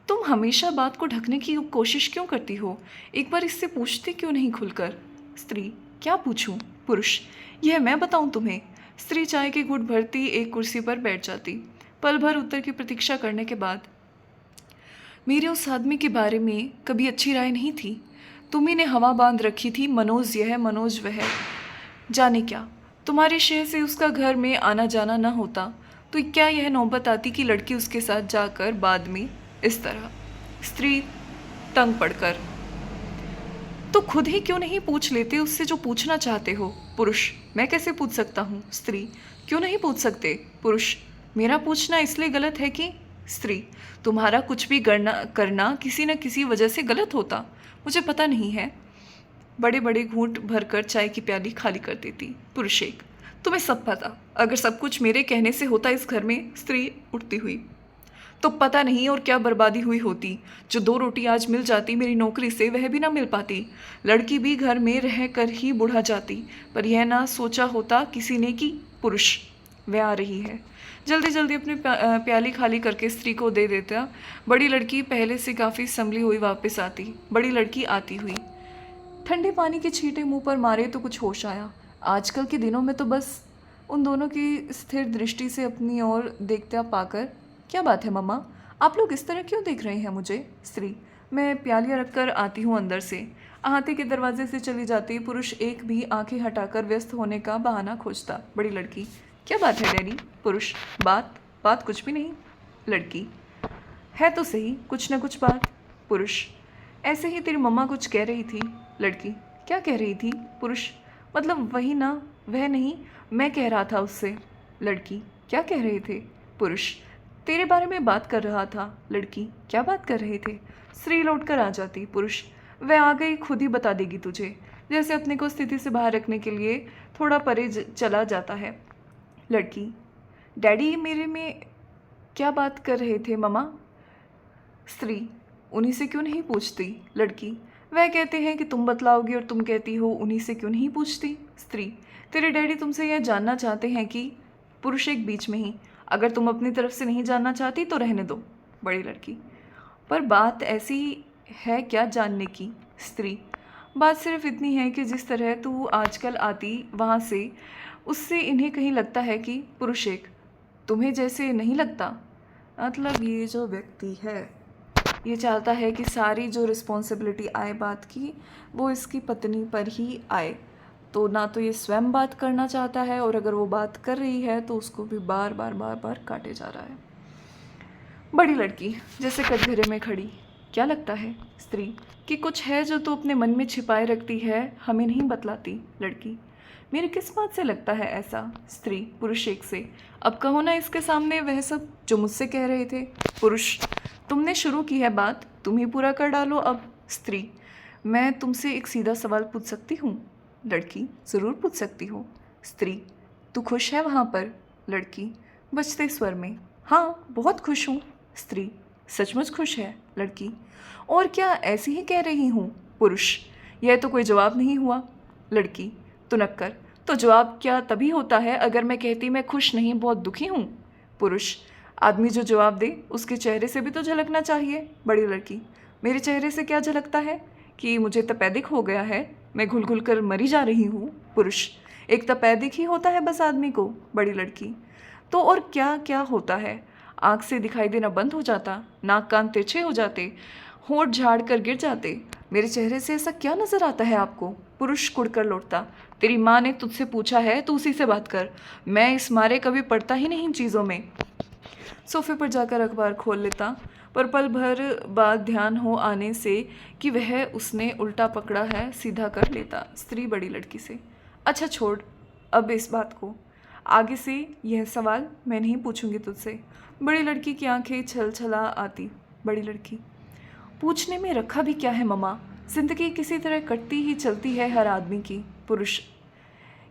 तुम हमेशा बात को ढकने की कोशिश क्यों करती हो? एक बार इससे पूछती क्यों नहीं खुलकर? स्त्री: क्या पूछूं? पुरुष: यह मैं बताऊं तुम्हें? स्त्री चाय की घुट भरती एक कुर्सी पर बैठ जाती। पल भर उत्तर की प्रतीक्षा करने के बाद: मेरे उस आदमी के बारे में कभी अच्छी राय नहीं थी। तुम्ही ने हवा बांध रखी थी, मनोज यह मनोज वह। जाने क्या, तुम्हारे शहर से उसका घर में आना जाना न होता तो क्या यह नौबत आती कि लड़की उसके साथ जाकर बाद में इस तरह। स्त्री तंग पड़कर: तो खुद ही क्यों नहीं पूछ लेते उससे जो पूछना चाहते हो? पुरुष: मैं कैसे पूछ सकता हूँ? स्त्री: क्यों नहीं पूछ सकते? पुरुष: मेरा पूछना इसलिए गलत है कि? स्त्री: तुम्हारा कुछ भी करना किसी न किसी वजह से गलत होता, मुझे पता नहीं है। बड़े बड़े घूंट भरकर चाय की प्याली खाली कर देती। पुरुष एक, तुम्हें सब पता, अगर सब कुछ मेरे कहने से होता इस घर में। स्त्री उठती हुई, तो पता नहीं और क्या बर्बादी हुई होती। जो 2 रोटी आज मिल जाती मेरी नौकरी से, वह भी ना मिल पाती। लड़की भी घर में रह कर ही बुढ़ा जाती, पर यह ना सोचा होता किसी ने कि पुरुष वह आ रही है। जल्दी जल्दी अपनी प्याली खाली करके स्त्री को दे देता। बड़ी लड़की पहले से काफ़ी संभली हुई वापस आती। बड़ी लड़की आती हुई, ठंडे पानी के छींटे मुंह पर मारे तो कुछ होश आया। आजकल के दिनों में तो बस उन दोनों की स्थिर दृष्टि से अपनी ओर देखता पाकर, क्या बात है मम्मा, आप लोग इस तरह क्यों देख रहे हैं मुझे? स्त्री, मैं प्यालियाँ रखकर आती हूँ अंदर से। अहाते के दरवाजे से चली जाती। पुरुष एक भी आंखें हटाकर व्यस्त होने का बहाना खोजता। बड़ी लड़की, क्या बात है डैडी? पुरुष, बात कुछ भी नहीं। लड़की, है तो सही कुछ न कुछ बात। पुरुष, ऐसे ही तेरी मम्मा कुछ कह रही थी। लड़की, क्या कह रही थी? पुरुष, मतलब वही ना, वह नहीं, मैं कह रहा था उससे। लड़की, क्या कह रहे थे? पुरुष, तेरे बारे में बात कर रहा था। लड़की, क्या बात कर रहे थे? स्त्री लौट कर आ जाती। पुरुष, वह आ गई, खुद ही बता देगी तुझे। जैसे अपने को स्थिति से बाहर रखने के लिए थोड़ा परे चला जाता है। लड़की, डैडी मेरे में क्या बात कर रहे थे मम्मा? स्त्री, उन्हीं से क्यों नहीं पूछती? लड़की, वह कहते हैं कि तुम बतलाओगी और तुम कहती हो उन्हीं से क्यों नहीं पूछती? स्त्री, तेरे डैडी तुमसे यह जानना चाहते हैं कि। पुरुष एक बीच में ही, अगर तुम अपनी तरफ से नहीं जानना चाहती तो रहने दो। बड़ी लड़की, पर बात ऐसी है क्या जानने की? स्त्री, बात सिर्फ इतनी है कि जिस तरह तू आजकल आती वहाँ से, उससे इन्हें कहीं लगता है कि। पुरुष एक, तुम्हें जैसे नहीं लगता? मतलब ये जो व्यक्ति है ये चाहता है कि सारी जो रिस्पॉन्सिबिलिटी आए बात की, वो इसकी पत्नी पर ही आए। तो ना तो ये स्वयं बात करना चाहता है, और अगर वो बात कर रही है तो उसको भी बार बार काटे जा रहा है। बड़ी लड़की, जैसे कटघरे में खड़ी, क्या लगता है? स्त्री, कि कुछ है जो तू अपने मन में छिपाए रखती है, हमें नहीं बतलाती। लड़की, मेरी किस बात से लगता है ऐसा? स्त्री पुरुष एक से, अब कहो ना इसके सामने वह सब जो मुझसे कह रहे थे। पुरुष, तुमने शुरू की है बात, तुम ही पूरा कर डालो अब। स्त्री, मैं तुमसे एक सीधा सवाल पूछ सकती हूँ? लड़की, ज़रूर पूछ सकती हो। स्त्री, तू खुश है वहाँ पर? लड़की बचते स्वर में, हाँ बहुत खुश हूँ। स्त्री, सचमुच खुश है? लड़की, और क्या ऐसी ही कह रही हूँ? पुरुष, यह तो कोई जवाब नहीं हुआ। लड़की तुनक्कर, तो जवाब क्या तभी होता है अगर मैं कहती मैं खुश नहीं बहुत दुखी हूँ? पुरुष, आदमी जो जवाब दे उसके चेहरे से भी तो झलकना चाहिए। बड़ी लड़की, मेरे चेहरे से क्या झलकता है कि मुझे तपेदिक हो गया है, मैं घुल घुल कर मरी जा रही हूँ? पुरुष, एक तपेदिक ही होता है बस आदमी को। बड़ी लड़की, तो और क्या क्या होता है? आँख से दिखाई देना बंद हो जाता, नाक कान तिरछे हो जाते, होंठ झाड़ कर गिर जाते। मेरे चेहरे से ऐसा क्या नजर आता है आपको? पुरुष कुड़कर लौटता, तेरी माँ ने तुझसे पूछा है, तू उसी से बात कर। मैं इस मारे कभी पढ़ता ही नहीं इन चीज़ों में। सोफे पर जाकर अखबार खोल लेता, पर पल भर बाद ध्यान हो आने से कि वह उसने उल्टा पकड़ा है सीधा कर लेता। स्त्री बड़ी लड़की से, अच्छा छोड़ अब इस बात को, आगे से यह सवाल मैं नहीं पूछूंगी तुझसे। बड़ी लड़की की आंखें छल छला आती। बड़ी लड़की, पूछने में रखा भी क्या है मम्मा, जिंदगी किसी तरह कटती ही चलती है हर आदमी की। पुरुष,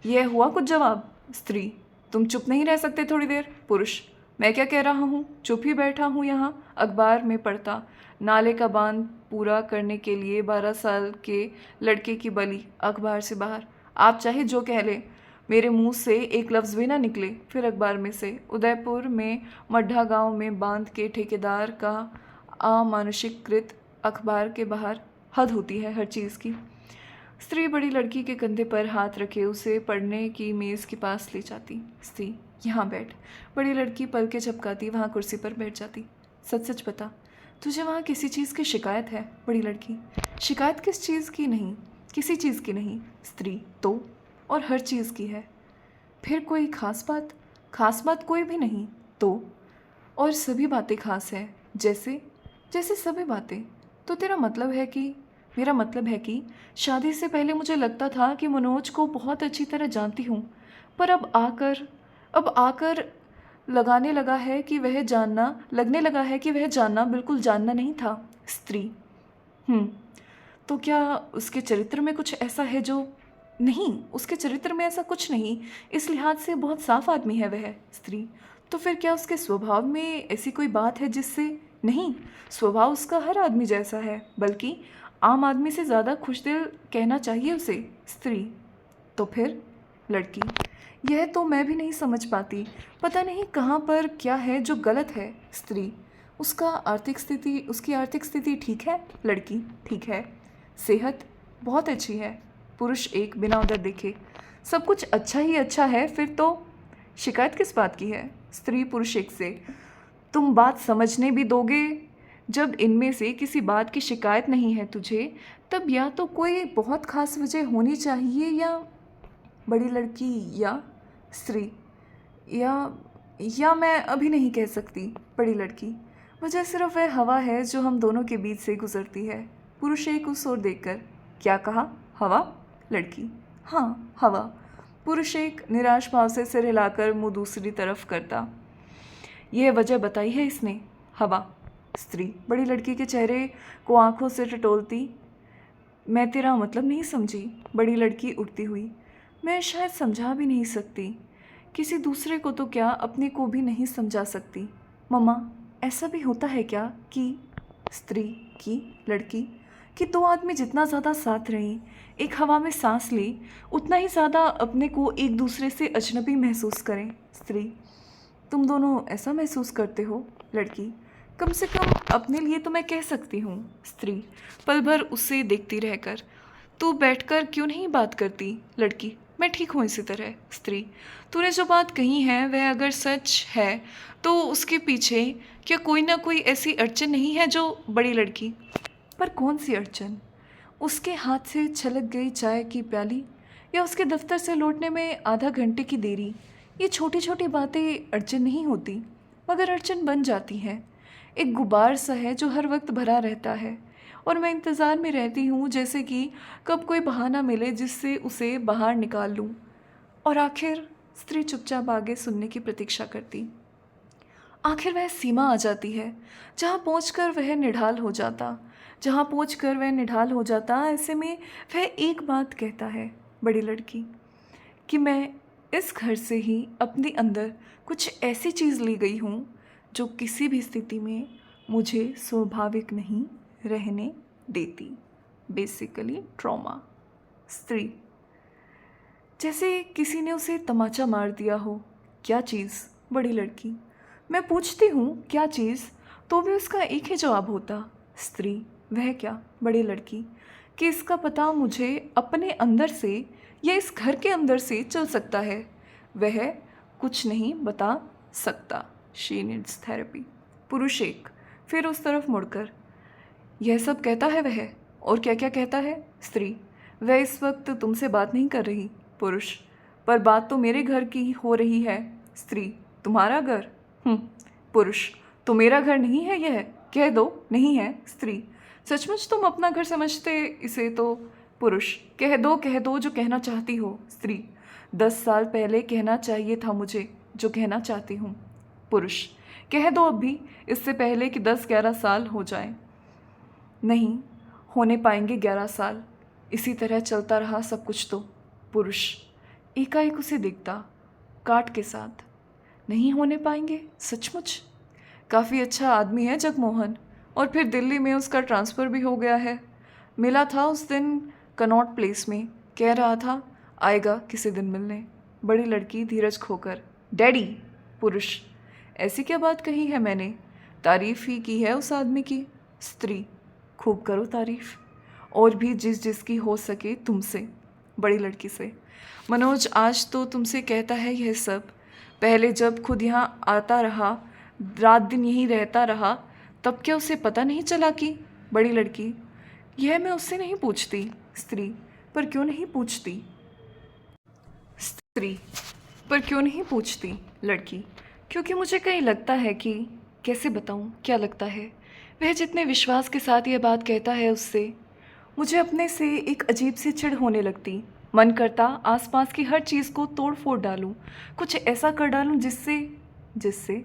यह हुआ कुछ जवाब? स्त्री, तुम चुप नहीं रह सकते थोड़ी देर? पुरुष, मैं क्या कह रहा हूँ, चुप ही बैठा हूँ यहाँ, अखबार में पढ़ता। नाले का बांध पूरा करने के लिए 12 साल के लड़के की बलि, अखबार से बाहर। आप चाहे जो कह लें, मेरे मुंह से एक लफ्ज़ भी ना निकले। फिर अखबार में से, उदयपुर में मड्ढा गांव में बांध के ठेकेदार का अमानुषिक कृत, अखबार के बाहर। हद होती है हर चीज़ की। स्त्री बड़ी लड़की के कंधे पर हाथ रखे उसे पढ़ने की मेज़ के पास ले जाती। स्त्री, यहाँ बैठ। बड़ी लड़की पलके झपकाती वहाँ कुर्सी पर बैठ जाती। सच सच बता, तुझे वहाँ किसी चीज़ की शिकायत है? बड़ी लड़की, शिकायत किस चीज़ की नहीं, किसी चीज़ की नहीं। स्त्री, तो और हर चीज़ की है। फिर कोई खास बात? खास बात कोई भी नहीं। तो और सभी बातें खास है, जैसे जैसे सभी बातें। तो तेरा मतलब है कि, मेरा मतलब है कि शादी से पहले मुझे लगता था कि मनोज को बहुत अच्छी तरह जानती हूँ, पर अब आकर लगने लगा है कि वह जानना बिल्कुल जानना नहीं था। स्त्री, तो क्या उसके चरित्र में कुछ ऐसा है जो... नहीं, उसके चरित्र में ऐसा कुछ नहीं, इस लिहाज से बहुत साफ आदमी है वह। स्त्री: तो फिर क्या उसके स्वभाव में ऐसी कोई बात है जिससे... नहीं, स्वभाव उसका हर आदमी जैसा है, बल्कि आम आदमी से ज़्यादा खुशदिल कहना चाहिए उसे। स्त्री: तो फिर? लड़की: यह तो मैं भी नहीं समझ पाती, पता नहीं कहाँ पर क्या है जो गलत है। स्त्री: उसकी आर्थिक स्थिति ठीक है? लड़की: ठीक है। सेहत? बहुत अच्छी है। पुरुष एक बिना उधर देखे: सब कुछ अच्छा ही अच्छा है, फिर तो शिकायत किस बात की है? स्त्री पुरुष एक से: तुम बात समझने भी दोगे? जब इनमें से किसी बात की शिकायत नहीं है तुझे, तब या तो कोई बहुत खास वजह होनी चाहिए या... बड़ी लड़की: या? स्त्री: या मैं अभी नहीं कह सकती। बड़ी लड़की: वजह सिर्फ वह हवा है जो हम दोनों के बीच से गुजरती है। पुरुष एक उस ओर देखकर: क्या कहा? हवा? लड़की: हाँ, हवा। पुरुष एक निराश भाव से सिर हिलाकर मुंह दूसरी तरफ करता: यह वजह बताई है इसने? हवा। स्त्री बड़ी लड़की के चेहरे को आंखों से टटोलती: मैं तेरा मतलब नहीं समझी। बड़ी लड़की उठती हुई: मैं शायद समझा भी नहीं सकती, किसी दूसरे को तो क्या, अपने को भी नहीं समझा सकती। मम्मा, ऐसा भी होता है क्या कि... स्त्री की लड़की: कि दो आदमी जितना ज़्यादा साथ रहें, एक हवा में सांस लें, उतना ही ज़्यादा अपने को एक दूसरे से अजनबी महसूस करें। स्त्री: तुम दोनों ऐसा महसूस करते हो? लड़की: कम से कम अपने लिए तो मैं कह सकती हूँ। स्त्री पल भर उसे देखती रहकर: तू बैठकर क्यों नहीं बात करती? लड़की: मैं ठीक हूँ इसी तरह। स्त्री: तूने जो बात कही है वह अगर सच है तो उसके पीछे क्या कोई ना कोई ऐसी अड़चन नहीं है जो... बड़ी लड़की: पर कौन सी अड़चन? उसके हाथ से छलक गई चाय की प्याली, या उसके दफ्तर से लौटने में आधा घंटे की देरी, ये छोटी छोटी बातें अड़चन नहीं होती, मगर अड़चन बन जाती हैं। एक गुबार सा है जो हर वक्त भरा रहता है, और मैं इंतज़ार में रहती हूँ जैसे कि कब कोई बहाना मिले जिससे उसे बाहर निकाल लूँ। और आखिर... स्त्री चुपचाप आगे सुनने की प्रतीक्षा करती। आखिर वह सीमा आ जाती है जहाँ पहुँचकर वह निढाल हो जाता। ऐसे में वह एक बात कहता है, बड़ी लड़की, कि मैं इस घर से ही अपने अंदर कुछ ऐसी चीज़ ले गई हूँ जो किसी भी स्थिति में मुझे स्वाभाविक नहीं रहने देती। Basically trauma. स्त्री: जैसे किसी ने उसे तमाचा मार दिया हो। क्या चीज़? बड़ी लड़की: मैं पूछती हूँ क्या चीज़, तो भी उसका एक ही जवाब होता। स्त्री: वह क्या? बड़ी लड़की: कि इसका पता मुझे अपने अंदर से या इस घर के अंदर से चल सकता है। वह कुछ नहीं बता सकता। She needs therapy. पुरुष एक फिर उस तरफ मुड़कर: यह सब कहता है वह? और क्या क्या कहता है? स्त्री: वह इस वक्त तुमसे बात नहीं कर रही। पुरुष: पर बात तो मेरे घर की हो रही है। स्त्री: तुम्हारा घर? पुरुष: तो मेरा घर नहीं है यह, कह दो नहीं है। स्त्री: सचमुच तुम अपना घर समझते इसे तो? पुरुष: कह दो जो कहना चाहती हो। स्त्री: 10 साल पहले कहना चाहिए था मुझे जो कहना चाहती हूँ। पुरुष: कह दो अब भी, इससे पहले कि 10-11 साल हो जाएं। नहीं होने पाएंगे 11 साल, इसी तरह चलता रहा सब कुछ तो। पुरुष एकाएक उसे देखता, काट के साथ: नहीं होने पाएंगे सचमुच? काफ़ी अच्छा आदमी है जगमोहन, और फिर दिल्ली में उसका ट्रांसफ़र भी हो गया है। मिला था उस दिन कनॉट प्लेस में, कह रहा था आएगा किसी दिन मिलने। बड़ी लड़की धीरज खोकर: डैडी। पुरुष: ऐसी क्या बात कही है मैंने, तारीफ़ ही की है उस आदमी की। स्त्री: खूब करो तारीफ़, और भी जिसकी हो सके तुमसे। बड़ी लड़की से: मनोज आज तो तुमसे कहता है यह सब, पहले जब खुद यहाँ आता रहा, रात दिन यहीं रहता रहा, तब क्या उसे पता नहीं चला कि... बड़ी लड़की: यह मैं उससे नहीं पूछती। स्त्री: पर क्यों नहीं पूछती? स्त्री: पर क्यों नहीं पूछती? लड़की: क्योंकि मुझे कहीं लगता है कि... कैसे बताऊँ क्या लगता है? वह जितने विश्वास के साथ यह बात कहता है उससे मुझे अपने से एक अजीब सी चिढ़ होने लगती। मन करता आसपास की हर चीज़ को तोड़ फोड़ डालूं, कुछ ऐसा कर डालूं जिससे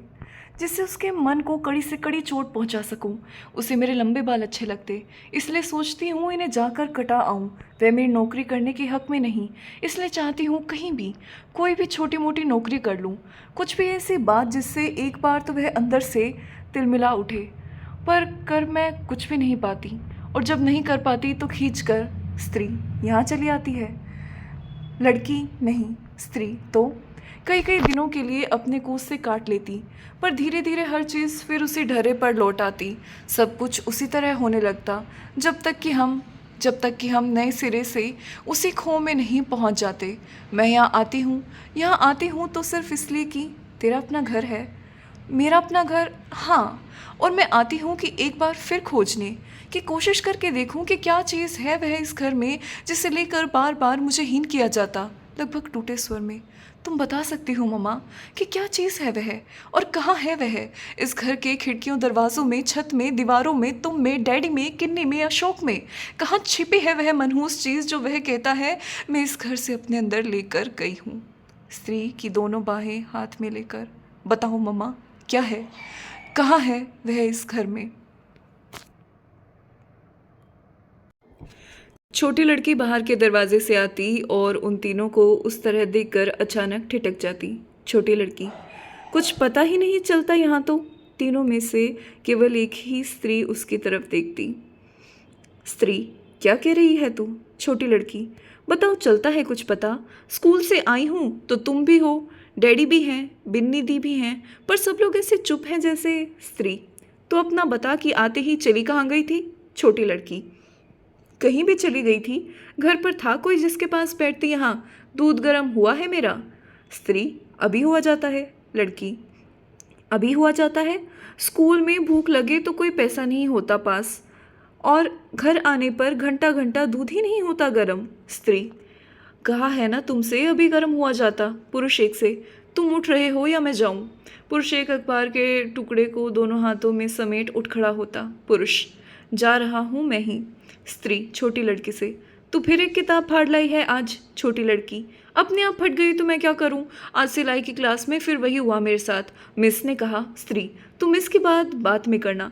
जिससे उसके मन को कड़ी से कड़ी चोट पहुंचा सकूं। उसे मेरे लंबे बाल अच्छे लगते, इसलिए सोचती हूँ इन्हें जाकर कटा आऊँ। वह मेरी नौकरी करने के हक में नहीं, इसलिए चाहती हूँ कहीं भी कोई भी छोटी मोटी नौकरी कर लूँ, कुछ भी ऐसी बात जिससे एक बार तो वह अंदर से तिलमिला उठे। पर कर मैं कुछ भी नहीं पाती, और जब नहीं कर पाती तो खींच कर स्त्री यहाँ चली आती है। लड़की नहीं, स्त्री तो कई कई दिनों के लिए अपने को उससे काट लेती, पर धीरे धीरे हर चीज़ फिर उसी ढर्रे पर लौट आती। सब कुछ उसी तरह होने लगता जब तक कि हम नए सिरे से उसी खो में नहीं पहुंच जाते। मैं यहाँ आती हूँ तो सिर्फ इसलिए कि तेरा अपना घर है, मेरा अपना घर, हाँ। और मैं आती हूँ कि एक बार फिर खोजने की कोशिश करके देखूँ कि क्या चीज़ है वह इस घर में जिसे लेकर बार बार मुझे हीन किया जाता। लगभग टूटे स्वर में, तुम बता सकती हो मम्मा कि क्या चीज़ है वह, और कहाँ है वह? इस घर के खिड़कियों, दरवाज़ों में, छत में, दीवारों में, तुम में, डैडी में, किन्नी में, अशोक में, कहाँ छिपी है वह मनहूस चीज़ जो वह कहता है मैं इस घर से अपने अंदर लेकर गई हूँ, स्त्री की दोनों बाहें हाथ में लेकर। बताओ मम्मा, क्या है, कहाँ है वह इस घर में? छोटी लड़की बाहर के दरवाजे से आती और उन तीनों को उस तरह देखकर अचानक ठिठक जाती। छोटी लड़की, कुछ पता ही नहीं चलता यहाँ तो। तीनों में से केवल एक ही स्त्री उसकी तरफ देखती। स्त्री, क्या कह रही है तू? छोटी लड़की, बताओ, चलता है कुछ पता? स्कूल से आई हूँ तो तुम भी हो, डैडी भी हैं, बिन्नी दी भी हैं, पर सब लोग ऐसे चुप हैं जैसे। स्त्री, तो अपना बता कि आते ही चली कहाँ गई थी? छोटी लड़की, कहीं भी चली गई थी, घर पर था कोई जिसके पास बैठती? यहाँ दूध गर्म हुआ है मेरा। स्त्री, अभी हुआ जाता है। लड़की, अभी हुआ जाता है? स्कूल में भूख लगे तो कोई पैसा नहीं होता पास, और घर आने पर घंटा घंटा दूध ही नहीं होता गर्म। स्त्री, कहा है ना तुमसे अभी गर्म हुआ जाता। पुरुष एक से, तुम उठ रहे हो या मैं जाऊं? पुरुष एक अखबार के टुकड़े को दोनों हाथों में समेट उठ खड़ा होता। पुरुष, जा रहा हूं मैं ही। स्त्री छोटी लड़की से, तू फिर एक किताब फाड़ लाई है आज? छोटी लड़की, अपने आप फट गई तो मैं क्या करूं? आज सिलाई की क्लास में फिर वही हुआ मेरे साथ, मिस ने कहा। स्त्री, तू मिस की बात बाद में करना,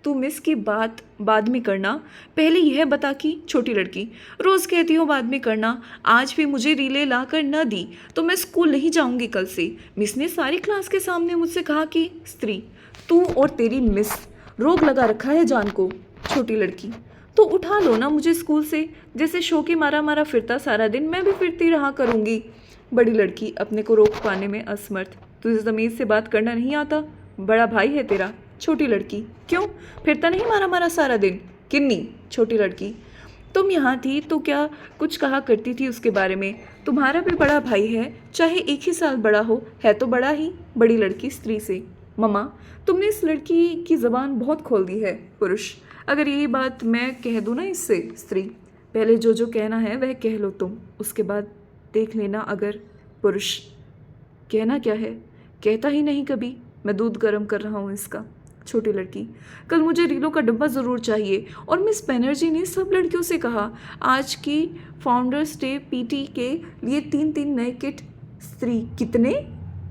तू मिस की बात बाद में करना, पहले यह बता कि। छोटी लड़की, रोज़ कहती हो बाद में करना, आज भी मुझे रीले ला कर न दी तो मैं स्कूल नहीं जाऊंगी कल से, मिस ने सारी क्लास के सामने मुझसे कहा कि। स्त्री, तू और तेरी मिस, रोग लगा रखा है जान को। छोटी लड़की, तो उठा लो ना मुझे स्कूल से, जैसे शो की मारा मारा फिरता सारा दिन मैं भी फिरती रहा करूँगी। बड़ी लड़की अपने को रोक पाने में असमर्थ, तुझे ज़मीर से बात करना नहीं आता? बड़ा भाई है तेरा। छोटी लड़की, क्यों, फिरता नहीं मारा मारा सारा दिन? किन्नी। छोटी लड़की, तुम यहाँ थी तो क्या कुछ कहा करती थी उसके बारे में? तुम्हारा भी बड़ा भाई है, चाहे एक ही साल बड़ा हो, है तो बड़ा ही। बड़ी लड़की स्त्री से, मम्मा तुमने इस लड़की की ज़बान बहुत खोल दी है। पुरुष, अगर यही बात मैं कह दूँ ना इससे। स्त्री, पहले जो जो कहना है वह कह लो तुम, उसके बाद देख लेना अगर। पुरुष, कहना क्या है? कहता ही नहीं कभी, मैं दूध गर्म कर रहा हूँ इसका। छोटी लड़की, कल मुझे रीलों का डब्बा ज़रूर चाहिए, और मिस बनर्जी ने सब लड़कियों से कहा आज की फाउंडर्स डे पीटी के लिए 3-3 नए किट। स्त्री, कितने?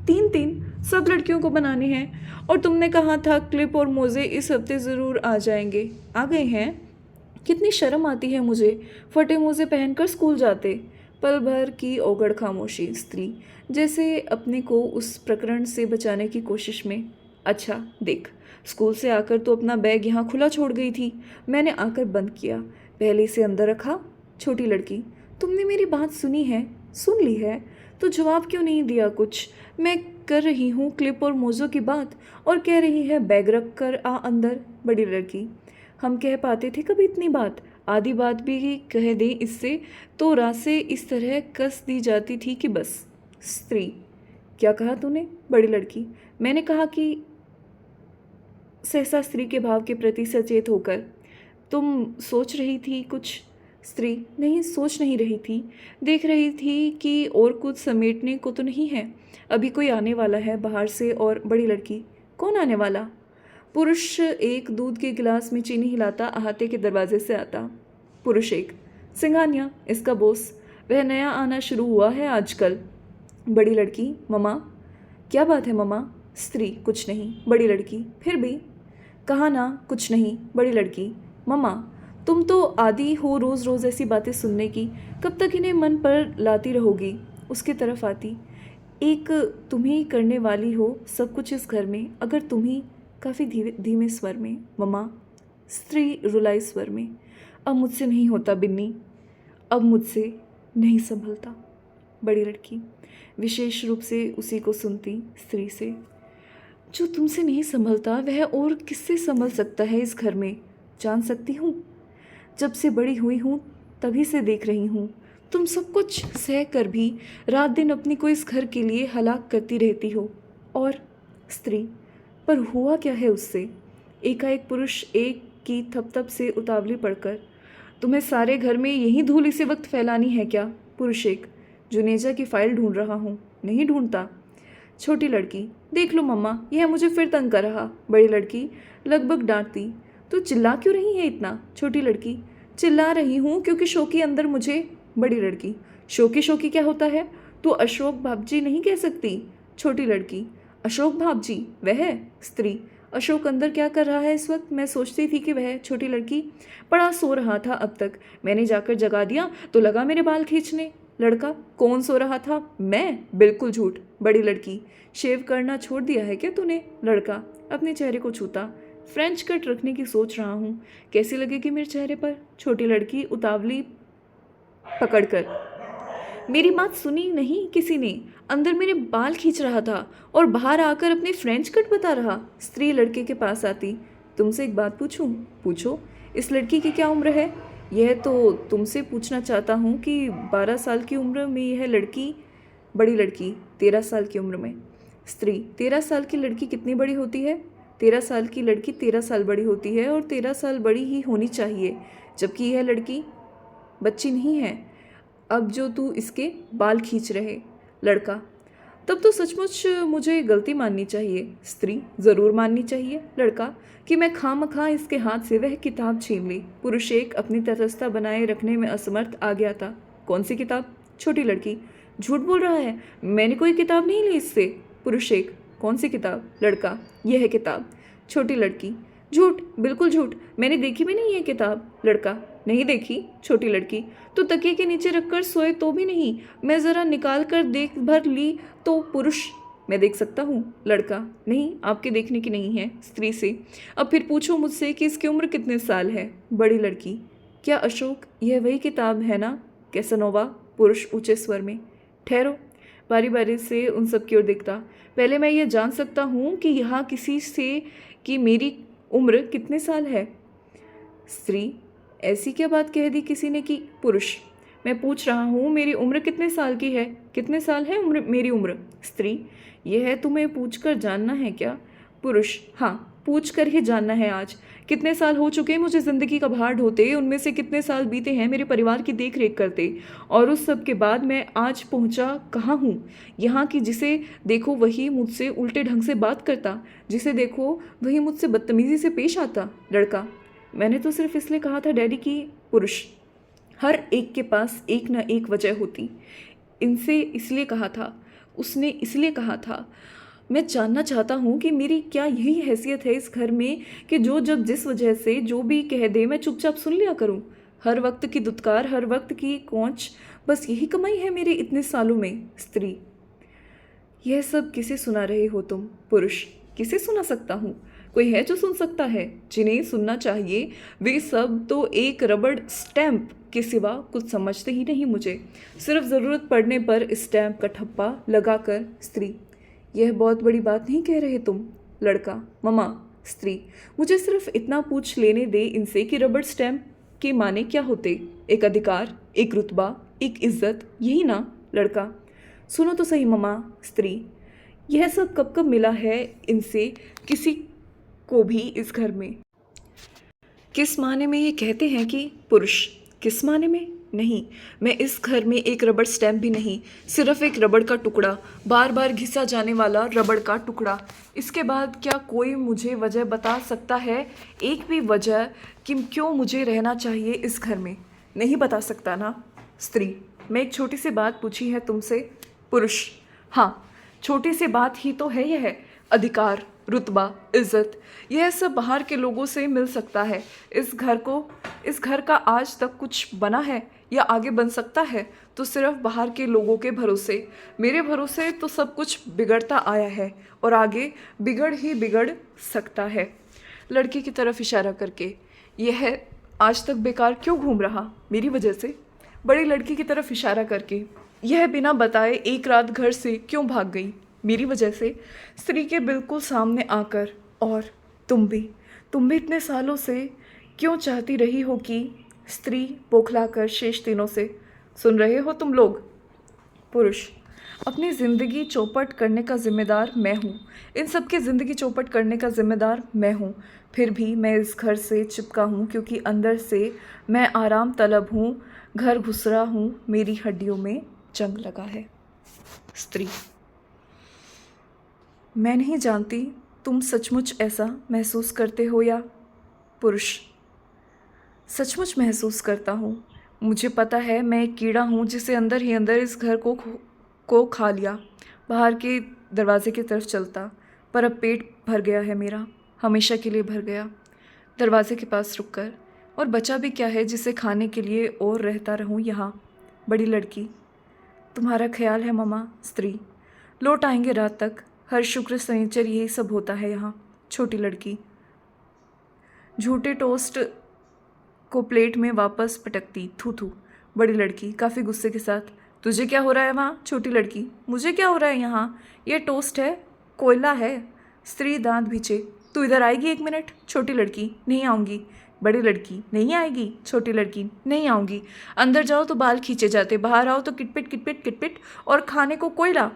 3-3 सब लड़कियों को बनाने हैं, और तुमने कहा था क्लिप और मोज़े इस हफ्ते ज़रूर आ जाएंगे, आ गए हैं? कितनी शर्म आती है मुझे, फटे मोज़े पहनकर स्कूल जाते। पल भर की ओगड़ खामोशी। स्त्री, जैसे अपने को उस प्रकरण से बचाने की कोशिश में, अच्छा देख, स्कूल से आकर तो अपना बैग यहाँ खुला छोड़ गई थी, मैंने आकर बंद किया, पहले इसे अंदर रखा। छोटी लड़की, तुमने मेरी बात सुनी है? सुन ली है तो जवाब क्यों नहीं दिया कुछ? मैं कर रही हूँ क्लिप और मोज़ों की बात, और कह रही है बैग रख कर आ अंदर। बड़ी लड़की, हम कह पाते थे कभी इतनी बात? आधी बात भी कह दें इससे तो रासे इस तरह कस दी जाती थी कि बस। स्त्री, क्या कहा तूने? बड़ी लड़की, मैंने कहा कि सहसा स्त्री के भाव के प्रति सचेत होकर, तुम सोच रही थी कुछ? स्त्री, नहीं, सोच नहीं रही थी, देख रही थी कि और कुछ समेटने को तो नहीं है, अभी कोई आने वाला है बाहर से। और बड़ी लड़की, कौन आने वाला? पुरुष एक दूध के गिलास में चीनी हिलाता अहाते के दरवाजे से आता। पुरुष एक, सिंघानिया, इसका बॉस, वह नया आना शुरू हुआ है आजकल। बड़ी लड़की, मम्मा, क्या बात है मम्मा? स्त्री, कुछ नहीं। बड़ी लड़की, फिर भी। कहा ना कुछ नहीं। बड़ी लड़की, मम्मा तुम तो आदी हो रोज़ रोज़ ऐसी बातें सुनने की, कब तक इन्हें मन पर लाती रहोगी। उसकी तरफ आती, एक तुम ही करने वाली हो सब कुछ इस घर में, अगर तुम ही। काफ़ी धीमे स्वर में, मम्मा। स्त्री रुलाई स्वर में, अब मुझसे नहीं होता बिन्नी, अब मुझसे नहीं संभलता। बड़ी लड़की, विशेष रूप से उसी को सुनती स्त्री से, जो तुमसे नहीं संभलता वह और किससे संभल सकता है इस घर में। जान सकती हूँ, जब से बड़ी हुई हूँ तभी से देख रही हूँ, तुम सब कुछ सह कर भी रात दिन अपनी को इस घर के लिए हलाक करती रहती हो। और स्त्री, पर हुआ क्या है उससे। एकाएक पुरुष एक की थपथप से उतावली पड़कर, तुम्हें सारे घर में यही धूल इसी वक्त फैलानी है क्या। पुरुष एक, जुनेजा की फाइल ढूंढ रहा हूँ। नहीं ढूंढता। छोटी लड़की, देख लो मम्मा, यह मुझे फिर तंग कर रहा। बड़ी लड़की लगभग डांटती, तू चिल्ला क्यों रही है इतना। छोटी लड़की, चिल्ला रही हूँ क्योंकि शोकी अंदर मुझे। बड़ी लड़की, शोकी शोकी क्या होता है, तू अशोक भाबजी नहीं कह सकती। छोटी लड़की, अशोक भाबजी वह। स्त्री, अशोक अंदर क्या कर रहा है इस वक्त, मैं सोचती थी कि वह। छोटी लड़की, पड़ा सो रहा था अब तक, मैंने जाकर जगा दिया तो लगा मेरे बाल खींचने। लड़का, कौन सो रहा था, मैं। बिल्कुल झूठ। बड़ी लड़की, शेव करना छोड़ दिया है क्या तूने। लड़का अपने चेहरे को छूता, फ्रेंच कट रखने की सोच रहा हूँ, कैसी लगेगी मेरे चेहरे पर। छोटी लड़की उतावली पकड़कर, मेरी बात सुनी नहीं किसी ने, अंदर मेरे बाल खींच रहा था और बाहर आकर अपने फ्रेंच कट बता रहा। स्त्री लड़के के पास आती, तुमसे एक बात पूछूं। पूछो। इस लड़की की क्या उम्र है। यह तो तुमसे पूछना चाहता हूँ कि 12 साल की उम्र में यह लड़की। बड़ी लड़की, 13 साल की उम्र में। स्त्री, 13 साल की लड़की कितनी बड़ी होती है। 13 साल की लड़की 13 साल बड़ी होती है और 13 साल बड़ी ही होनी चाहिए, जबकि यह लड़की बच्ची नहीं है अब जो तू इसके बाल खींच रहे। लड़का, तब तो सचमुच मुझे गलती माननी चाहिए। स्त्री, ज़रूर माननी चाहिए। लड़का, कि मैं खामखा इसके हाथ से वह किताब छीन ली। पुरुष एक अपनी तटस्थता बनाए रखने में असमर्थ आ गया था। कौन सी किताब। छोटी लड़की, झूठ बोल रहा है, मैंने कोई किताब नहीं ली इससे। पुरुष एक, कौन सी किताब। लड़का, यह है किताब। छोटी लड़की, झूठ, बिल्कुल झूठ, मैंने देखी भी नहीं ये किताब। लड़का, नहीं देखी। छोटी लड़की, तो तकिए के नीचे रखकर सोए तो भी नहीं, मैं ज़रा निकाल कर देख भर ली तो। पुरुष, मैं देख सकता हूँ। लड़का, नहीं, आपके देखने की नहीं है। स्त्री से, अब फिर पूछो मुझसे कि इसकी उम्र कितने साल है। बड़ी लड़की, क्या अशोक यह वही किताब है ना, कैसनोवा। पुरुष ऊंचे स्वर में, ठहरो। बारी बारी से उन सब की ओर देखता, पहले मैं ये जान सकता हूँ कि यहाँ किसी से कि मेरी उम्र कितने साल है। स्त्री, ऐसी क्या बात कह दी किसी ने कि। पुरुष, मैं पूछ रहा हूँ मेरी उम्र कितने साल की है, कितने साल है उम्र मेरी उम्र। स्त्री, यह है तुम्हें पूछकर जानना है क्या। पुरुष, हाँ, पूछकर ही जानना है आज। कितने साल हो चुके मुझे ज़िंदगी का भार ढोते, उनमें से कितने साल बीते हैं मेरे परिवार की देख रेख करते, और उस सब के बाद मैं आज पहुँचा कहाँ हूँ। यहाँ की जिसे देखो वही मुझसे उल्टे ढंग से बात करता, जिसे देखो वही मुझसे बदतमीज़ी से पेश आता। लड़का, मैंने तो सिर्फ इसलिए कहा था डैडी की। पुरुष, हर एक के पास एक न एक वजह होती, इनसे इसलिए कहा था, उसने इसलिए कहा था। मैं जानना चाहता हूँ कि मेरी क्या यही हैसियत है इस घर में कि जो जब जिस वजह से जो भी कह दे मैं चुपचाप सुन लिया करूँ। हर वक्त की दुत्कार, हर वक्त की कोंच, बस यही कमाई है मेरे इतने सालों में। स्त्री, यह सब किसे सुना रहे हो तुम। पुरुष, किसे सुना सकता हूँ, कोई है जो सुन सकता है। जिन्हें सुनना चाहिए वे सब तो एक रबड़ स्टैंप के सिवा कुछ समझते ही नहीं मुझे, सिर्फ ज़रूरत पड़ने पर स्टैंप का ठप्पा लगाकर। स्त्री, यह बहुत बड़ी बात नहीं कह रहे तुम। लड़का, मम्मा। स्त्री, मुझे सिर्फ इतना पूछ लेने दे इनसे कि रबड़ स्टैंप के माने क्या होते। एक अधिकार, एक रुतबा, एक इज्जत, यही ना। लड़का, सुनो तो सही मम्मा। स्त्री, यह सब कब कब मिला है इनसे किसी को भी इस घर में। किस माने में ये कहते हैं कि। पुरुष, किस माने में। नहीं, मैं इस घर में एक रबड़ स्टैंप भी नहीं, सिर्फ एक रबड़ का टुकड़ा, बार बार घिसा जाने वाला रबड़ का टुकड़ा। इसके बाद क्या कोई मुझे वजह बता सकता है, एक भी वजह कि क्यों मुझे रहना चाहिए इस घर में। नहीं बता सकता ना। स्त्री, मैं एक छोटी सी बात पूछी है तुमसे। पुरुष, हाँ, छोटी सी बात ही तो है यह। अधिकार, रुतबा, इज्जत, यह सब बाहर के लोगों से मिल सकता है। इस घर का आज तक कुछ बना है या आगे बन सकता है तो सिर्फ बाहर के लोगों के भरोसे। मेरे भरोसे तो सब कुछ बिगड़ता आया है और आगे बिगड़ सकता है। लड़की की तरफ इशारा करके, यह आज तक बेकार क्यों घूम रहा? मेरी वजह से। बड़ी लड़की की तरफ इशारा करके, यह बिना बताए एक रात घर से क्यों भाग गई? मेरी वजह से। स्त्री के बिल्कुल सामने आकर, और तुम भी इतने सालों से क्यों चाहती रही हो कि? स्त्री बौखलाकर शेष दिनों से। सुन रहे हो तुम लोग? पुरुष, अपनी ज़िंदगी चौपट करने का जिम्मेदार मैं हूँ। इन सब की ज़िंदगी चौपट करने का जिम्मेदार मैं हूँ। फिर भी मैं इस घर से चिपका हूँ क्योंकि अंदर से मैं आराम तलब हूँ। घर घुसरा हूँ, मेरी हड्डियों में जंग लगा है। स्त्री, मैं नहीं जानती तुम सचमुच ऐसा महसूस करते हो या? पुरुष, सचमुच महसूस करता हूँ। मुझे पता है मैं एक कीड़ा हूँ जिसे अंदर ही अंदर इस घर को खा लिया। बाहर के दरवाजे की तरफ चलता, पर अब पेट भर गया है मेरा, हमेशा के लिए भर गया। दरवाजे के पास रुककर, और बचा भी क्या है जिसे खाने के लिए और रहता रहूँ यहाँ। बड़ी लड़की, तुम्हारा ख्याल है मम्मा? स्त्री, लौट आएंगे रात तक, हर शुक्र शनिचर यही सब होता है यहाँ। छोटी लड़की, झूठे टोस्ट को प्लेट में वापस पटकती, थू थू। बड़ी लड़की काफ़ी गुस्से के साथ, तुझे क्या हो रहा है वहाँ? छोटी लड़की, मुझे क्या हो रहा है यहाँ? ये टोस्ट है, कोयला है। स्त्री दांत भींचे, तू इधर आएगी 1 मिनट? छोटी लड़की, नहीं आऊँगी। बड़ी लड़की, नहीं आएगी? छोटी लड़की, नहीं आऊँगी। अंदर जाओ तो बाल खींचे जाते, बाहर आओ तो किटपिट किटपिट किटपिट, और खाने को कोयला।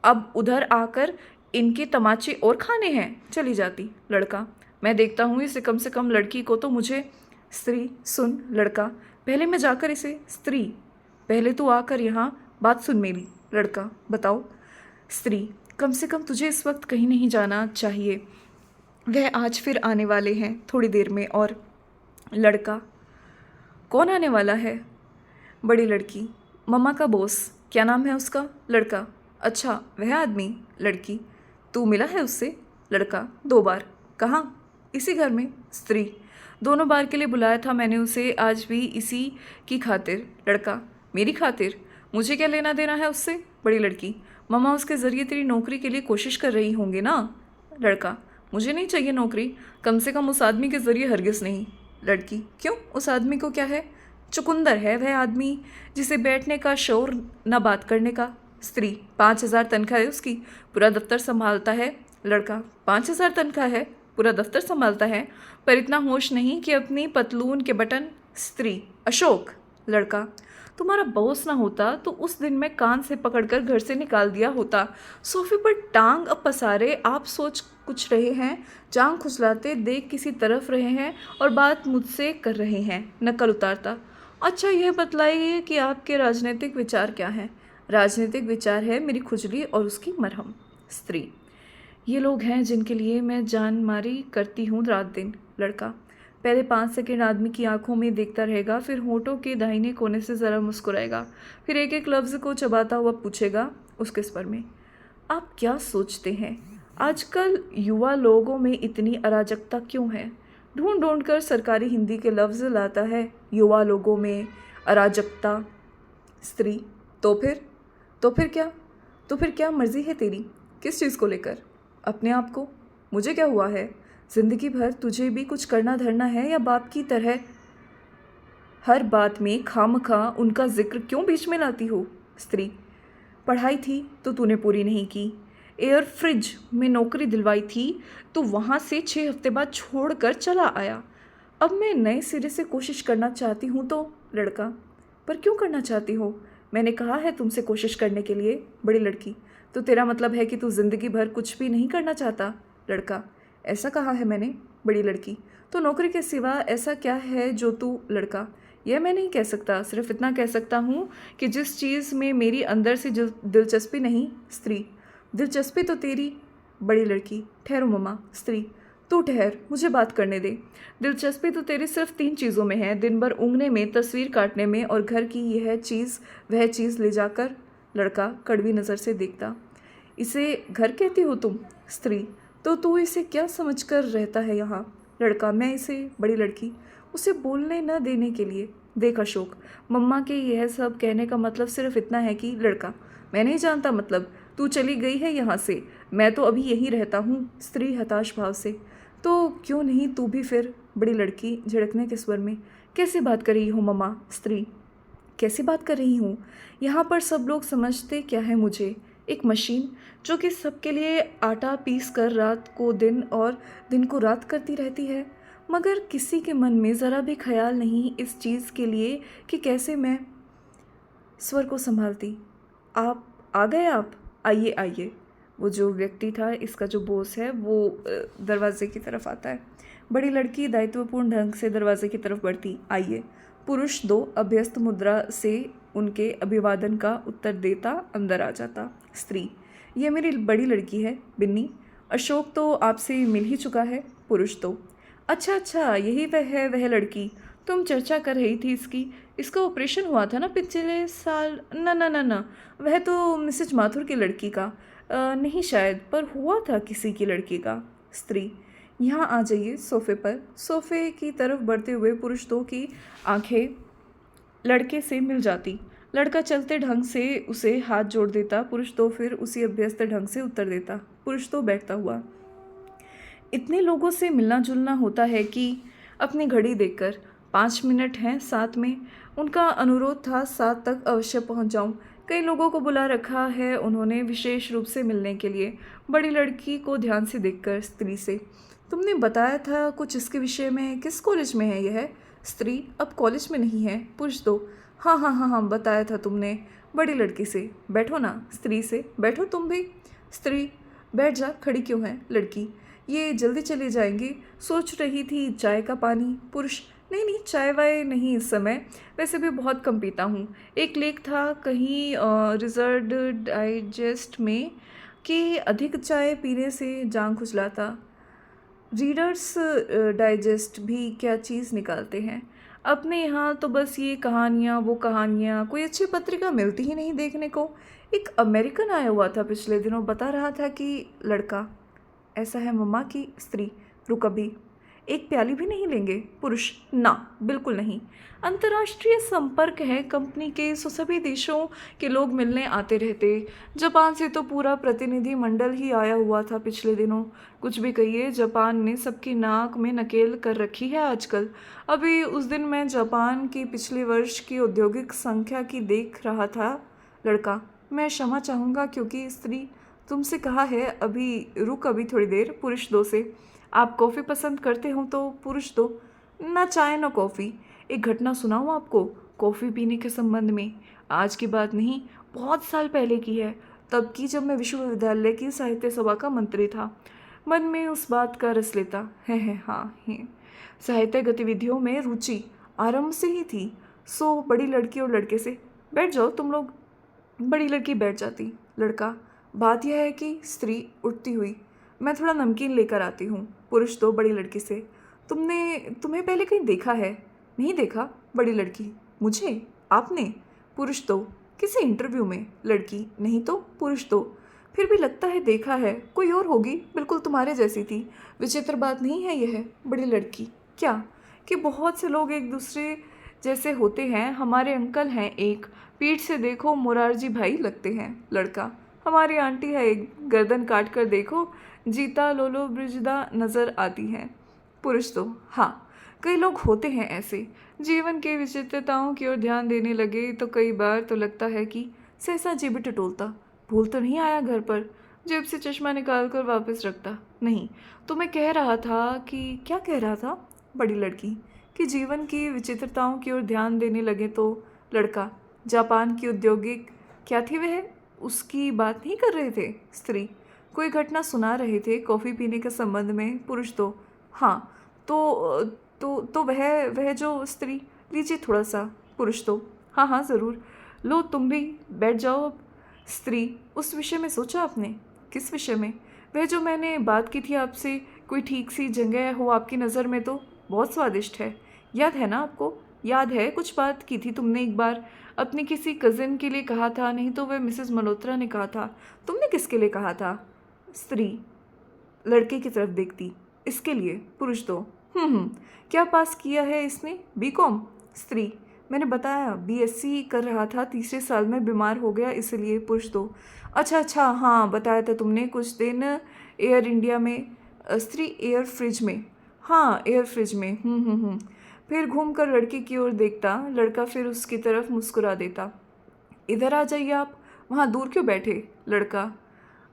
अब उधर आकर इनके तमाचे और खाने हैं। चली जाती। लड़का, मैं देखता हूँ इसे, कम से कम लड़की को तो मुझे। स्त्री, सुन लड़का, पहले मैं जाकर इसे। स्त्री, पहले तू आकर यहाँ बात सुन मेरी। लड़का, बताओ। स्त्री, कम से कम तुझे इस वक्त कहीं नहीं जाना चाहिए, वह आज फिर आने वाले हैं थोड़ी देर में। और लड़का, कौन आने वाला है? बड़ी लड़की, मम्मा का बॉस, क्या नाम है उसका? लड़का, अच्छा वह आदमी। लड़की, तू मिला है उससे? लड़का, 2 बार। कहाँ? इसी घर में। स्त्री, दोनों बार के लिए बुलाया था मैंने उसे, आज भी इसी की खातिर। लड़का, मेरी खातिर? मुझे क्या लेना देना है उससे? बड़ी लड़की, मम्मा उसके ज़रिए तेरी नौकरी के लिए कोशिश कर रही होंगे ना। लड़का, मुझे नहीं चाहिए नौकरी, कम से कम उस आदमी के ज़रिए हरगिज़ नहीं। लड़की, क्यों? उस आदमी को क्या है? चुकंदर है वह आदमी, जिसे बैठने का शौर न बात करने का। स्त्री, 5,000 तनख्वाह है उसकी, पूरा दफ्तर संभालता है। लड़का, 5,000 तनख्वाह है, पूरा दफ्तर संभालता है, पर इतना होश नहीं कि अपनी पतलून के बटन। स्त्री, अशोक। लड़का, तुम्हारा बॉस ना होता तो उस दिन मैं कान से पकड़कर घर से निकाल दिया होता। सोफे पर टांग अब पसारे आप सोच कुछ रहे हैं, जांग खुसलाते देख किसी तरफ रहे हैं और बात मुझसे कर रहे हैं। नकल उतारता, अच्छा यह बतलाइए कि आपके राजनीतिक विचार क्या हैं? राजनीतिक विचार है मेरी खुजली और उसकी मरहम। स्त्री, ये लोग हैं जिनके लिए मैं जान मारी करती हूँ रात दिन। लड़का, पहले 5 सेकंड आदमी की आंखों में देखता रहेगा, फिर होठों के दाहिने कोने से ज़रा मुस्कुराएगा, फिर एक एक लफ्ज़ को चबाता हुआ पूछेगा उसके स्वर में, आप क्या सोचते हैं आजकल युवा लोगों में इतनी अराजकता क्यों है? ढूंढ ढूंढ कर सरकारी हिंदी के लफ्ज़ लाता है, युवा लोगों में अराजकता। स्त्री, तो फिर क्या? तो फिर क्या मर्जी है तेरी? किस चीज़ को लेकर? अपने आप को? मुझे क्या हुआ है? ज़िंदगी भर तुझे भी कुछ करना धरना है या बाप की तरह हर बात में खामखा उनका जिक्र क्यों बीच में लाती हो? स्त्री, पढ़ाई थी तो तूने पूरी नहीं की, एयर फ्रिज में नौकरी दिलवाई थी तो वहाँ से 6 हफ्ते बाद छोड़कर चला आया। अब मैं नए सिरे से कोशिश करना चाहती हूँ तो। लड़का, पर क्यों करना चाहती हो? मैंने कहा है तुमसे कोशिश करने के लिए। बड़ी लड़की, तो तेरा मतलब है कि तू ज़िंदगी भर कुछ भी नहीं करना चाहता? लड़का, ऐसा कहा है मैंने। बड़ी लड़की, तो नौकरी के सिवा ऐसा क्या है जो तू। लड़का, यह मैं नहीं कह सकता, सिर्फ इतना कह सकता हूँ कि जिस चीज़ में मेरी अंदर से दिलचस्पी नहीं। स्त्री, दिलचस्पी तो तेरी। बड़ी लड़की, ठहरो मम्मा। स्त्री, तू ठहर, मुझे बात करने दे। दिलचस्पी तो तेरी सिर्फ 3 चीज़ों में है, दिन भर ऊँगने में, तस्वीर काटने में और घर की यह चीज़ वह चीज़ ले जाकर। लड़का कड़वी नज़र से देखता, इसे घर कहती हो तुम? स्त्री: तो तू इसे क्या समझकर रहता है यहाँ? लड़का: मैं इसे, बड़ी लड़की: उसे बोलने न देने के लिए। देख अशोक, मम्मा के यह सब कहने का मतलब सिर्फ इतना है कि। लड़का: मैं नहीं जानता मतलब, तू चली गई है यहाँ से, मैं तो अभी यहीं रहता हूँ। स्त्री हताश भाव से: तो क्यों नहीं तू भी फिर? बड़ी लड़की झिड़कने के स्वर में: कैसे बात कर रही हो मम्मा? स्त्री: कैसे बात कर रही हूँ? यहाँ पर सब लोग समझते क्या है मुझे? एक मशीन जो कि सबके लिए आटा पीस कर रात को दिन और दिन को रात करती रहती है, मगर किसी के मन में ज़रा भी ख्याल नहीं इस चीज़ के लिए कि कैसे मैं स्वर को संभालती। आप आ गए? आप आइए आइए। वो जो व्यक्ति था, इसका जो बॉस है, वो दरवाजे की तरफ आता है। बड़ी लड़की दायित्वपूर्ण ढंग से दरवाजे की तरफ बढ़ती। आइए। पुरुष 2 अभ्यस्त मुद्रा से उनके अभिवादन का उत्तर देता अंदर आ जाता। स्त्री: यह मेरी बड़ी लड़की है, बिन्नी। अशोक तो आपसे मिल ही चुका है। पुरुष 2: अच्छा अच्छा, यही वह है, वह लड़की तुम चर्चा कर रही थी इसकी। इसका ऑपरेशन हुआ था ना पिछले साल? ना ना ना ना, वह तो मिसेज माथुर की लड़की का नहीं शायद, पर हुआ था किसी की लड़की का। स्त्री: यहाँ आ जाइए सोफे पर। सोफे की तरफ बढ़ते हुए पुरुष 2 की आंखें लड़के से मिल जाती। लड़का चलते ढंग से उसे हाथ जोड़ देता। पुरुष 2 फिर उसी अभ्यस्त ढंग से उत्तर देता। पुरुष 2 बैठता हुआ: इतने लोगों से मिलना जुलना होता है कि अपनी घड़ी देखकर 5 मिनट हैं साथ में। उनका अनुरोध था 7 तक अवश्य पहुंच जाऊं। कई लोगों को बुला रखा है उन्होंने विशेष रूप से मिलने के लिए। बड़ी लड़की को ध्यान से देखकर स्त्री से: तुमने बताया था कुछ इसके विषय में, किस कॉलेज में है यह? स्त्री: अब कॉलेज में नहीं है। पुरुष 2: हाँ हाँ हाँ हाँ, बताया था तुमने। बड़ी लड़की से: बैठो ना। स्त्री से: बैठो तुम भी। स्त्री: बैठ जा, खड़ी क्यों है? लड़की: ये जल्दी चले जाएंगे, सोच रही थी चाय का पानी। पुरुष: नहीं नहीं, चाय वाय नहीं इस समय, वैसे भी बहुत कम पीता हूँ। एक लेख था कहीं रिजर्व डाइजेस्ट में कि अधिक चाय पीने से जान खुजलाता। रीडर्स डाइजेस्ट भी क्या चीज़ निकालते हैं। अपने यहाँ तो बस ये कहानियाँ वो कहानियाँ, कोई अच्छी पत्रिका मिलती ही नहीं देखने को। एक अमेरिकन आया हुआ था पिछले दिनों, बता रहा था कि। लड़का: ऐसा है मम्मा की। स्त्री: रुक, अभी एक प्याली भी नहीं लेंगे? पुरुष: ना, बिल्कुल नहीं। अंतर्राष्ट्रीय संपर्क है कंपनी के, सो सभी देशों के लोग मिलने आते रहते। जापान से तो पूरा प्रतिनिधि मंडल ही आया हुआ था पिछले दिनों। कुछ भी कहिए, जापान ने सबकी नाक में नकेल कर रखी है आजकल। अभी उस दिन मैं जापान की पिछले वर्ष की औद्योगिक संख्या की देख रहा था। लड़का: मैं क्षमा चाहूँगा क्योंकि। स्त्री: तुमसे कहा है अभी रुक, अभी थोड़ी देर। पुरुष 2 से: आप कॉफ़ी पसंद करते हो तो? पुरुष 2: ना चाय ना कॉफ़ी। एक घटना सुनाऊँ आपको कॉफ़ी पीने के संबंध में? आज की बात नहीं, बहुत साल पहले की है, तब की, जब मैं विश्वविद्यालय की साहित्य सभा का मंत्री था। मन में उस बात का रस लेता है हाँ है। साहित्य गतिविधियों में रुचि आरंभ से ही थी। सो बड़ी लड़की और लड़के से: बैठ जाओ तुम लोग। बड़ी लड़की बैठ जाती। लड़का: बात यह है कि। स्त्री उठती हुई: मैं थोड़ा नमकीन लेकर आती हूँ। पुरुष 2 बड़ी लड़की से: तुम्हें पहले कहीं देखा है? नहीं देखा। बड़ी लड़की: मुझे? आपने? पुरुष 2: किसी इंटरव्यू में। लड़की: नहीं तो। पुरुष 2: फिर भी लगता है देखा है, कोई और होगी, बिल्कुल तुम्हारे जैसी थी। विचित्र बात नहीं है यह? बड़ी लड़की: क्या? कि बहुत से लोग एक दूसरे जैसे होते हैं। हमारे अंकल हैं एक, पीठ से देखो मोरारजी भाई लगते हैं। लड़का: हमारी आंटी है एक, गर्दन काट कर देखो जीता लोलो ब्रिजदा नज़र आती हैं। पुरुष 2: हाँ, कई लोग होते हैं ऐसे। जीवन के विचित्रताओं की ओर ध्यान देने लगे तो कई बार तो लगता है कि। सहसा जेब टटोलता: भूल तो नहीं आया घर पर? जेब से चश्मा निकाल कर वापस रखता: नहीं, तो मैं कह रहा था कि। क्या कह रहा था? बड़ी लड़की: कि जीवन की विचित्रताओं की ओर ध्यान देने लगे तो। लड़का: जापान की औद्योगिक क्या थी वह, उसकी बात नहीं कर रहे थे? स्त्री: कोई घटना सुना रहे थे कॉफ़ी पीने के संबंध में। पुरुष 2: हाँ, तो वह जो। स्त्री: लीजिए थोड़ा सा। पुरुष 2: हाँ हाँ ज़रूर, लो तुम भी बैठ जाओ अब। स्त्री: उस विषय में सोचा आपने? किस विषय में? वह जो मैंने बात की थी आपसे, कोई ठीक सी जगह हो आपकी नज़र में तो? बहुत स्वादिष्ट है, याद है ना आपको? याद है, कुछ बात की थी तुमने एक बार अपनी किसी कज़िन के लिए कहा था, नहीं तो वह मिसेस मल्होत्रा ने कहा था। तुमने किसके लिए कहा था? स्त्री लड़के की तरफ देखती। इसके लिए। पुरुष दो। क्या पास किया है इसने? बीकॉम। स्त्री मैंने बताया बीएससी कर रहा था, तीसरे साल में बीमार हो गया इसलिए। पुरुष दो। अच्छा अच्छा, हाँ बताया था तुमने कुछ दिन एयर इंडिया में। स्त्री एयर फ्रिज में। हाँ एयर फ्रिज में। फिर घूमकर लड़के की ओर देखता। लड़का फिर उसकी तरफ मुस्कुरा देता। इधर आ जाइए आप, वहाँ दूर क्यों बैठे? लड़का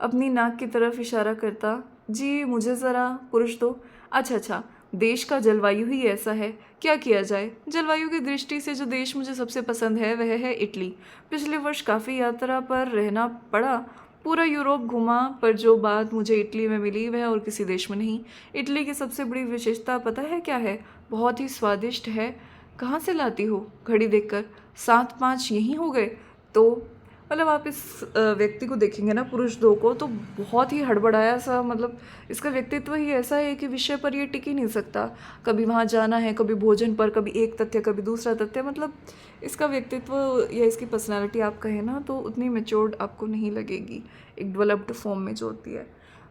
अपनी नाक की तरफ इशारा करता। जी मुझे ज़रा। पुरुष दो। अच्छा अच्छा, देश का जलवायु ही ऐसा है, क्या किया जाए। जलवायु की दृष्टि से जो देश मुझे सबसे पसंद है वह है इटली। पिछले वर्ष काफ़ी यात्रा पर रहना पड़ा, पूरा यूरोप घूमा, पर जो बात मुझे इटली में मिली वह और किसी देश में नहीं। इटली की सबसे बड़ी विशेषता पता है क्या है? बहुत ही स्वादिष्ट है। कहाँ से लाती हो? घड़ी देखकर। 7-5 यहीं हो गए तो। मतलब आप इस व्यक्ति को देखेंगे ना, पुरुष दो को, तो बहुत ही हड़बड़ाया सा, मतलब इसका व्यक्तित्व ही ऐसा है कि विषय पर ये टिक ही नहीं सकता। कभी वहाँ जाना है, कभी भोजन पर, कभी एक तथ्य कभी दूसरा तथ्य। मतलब इसका व्यक्तित्व या इसकी पर्सनालिटी आप कहें ना तो उतनी मेच्योर्ड आपको नहीं लगेगी, एक डेवलप्ड फॉर्म में जो होती है।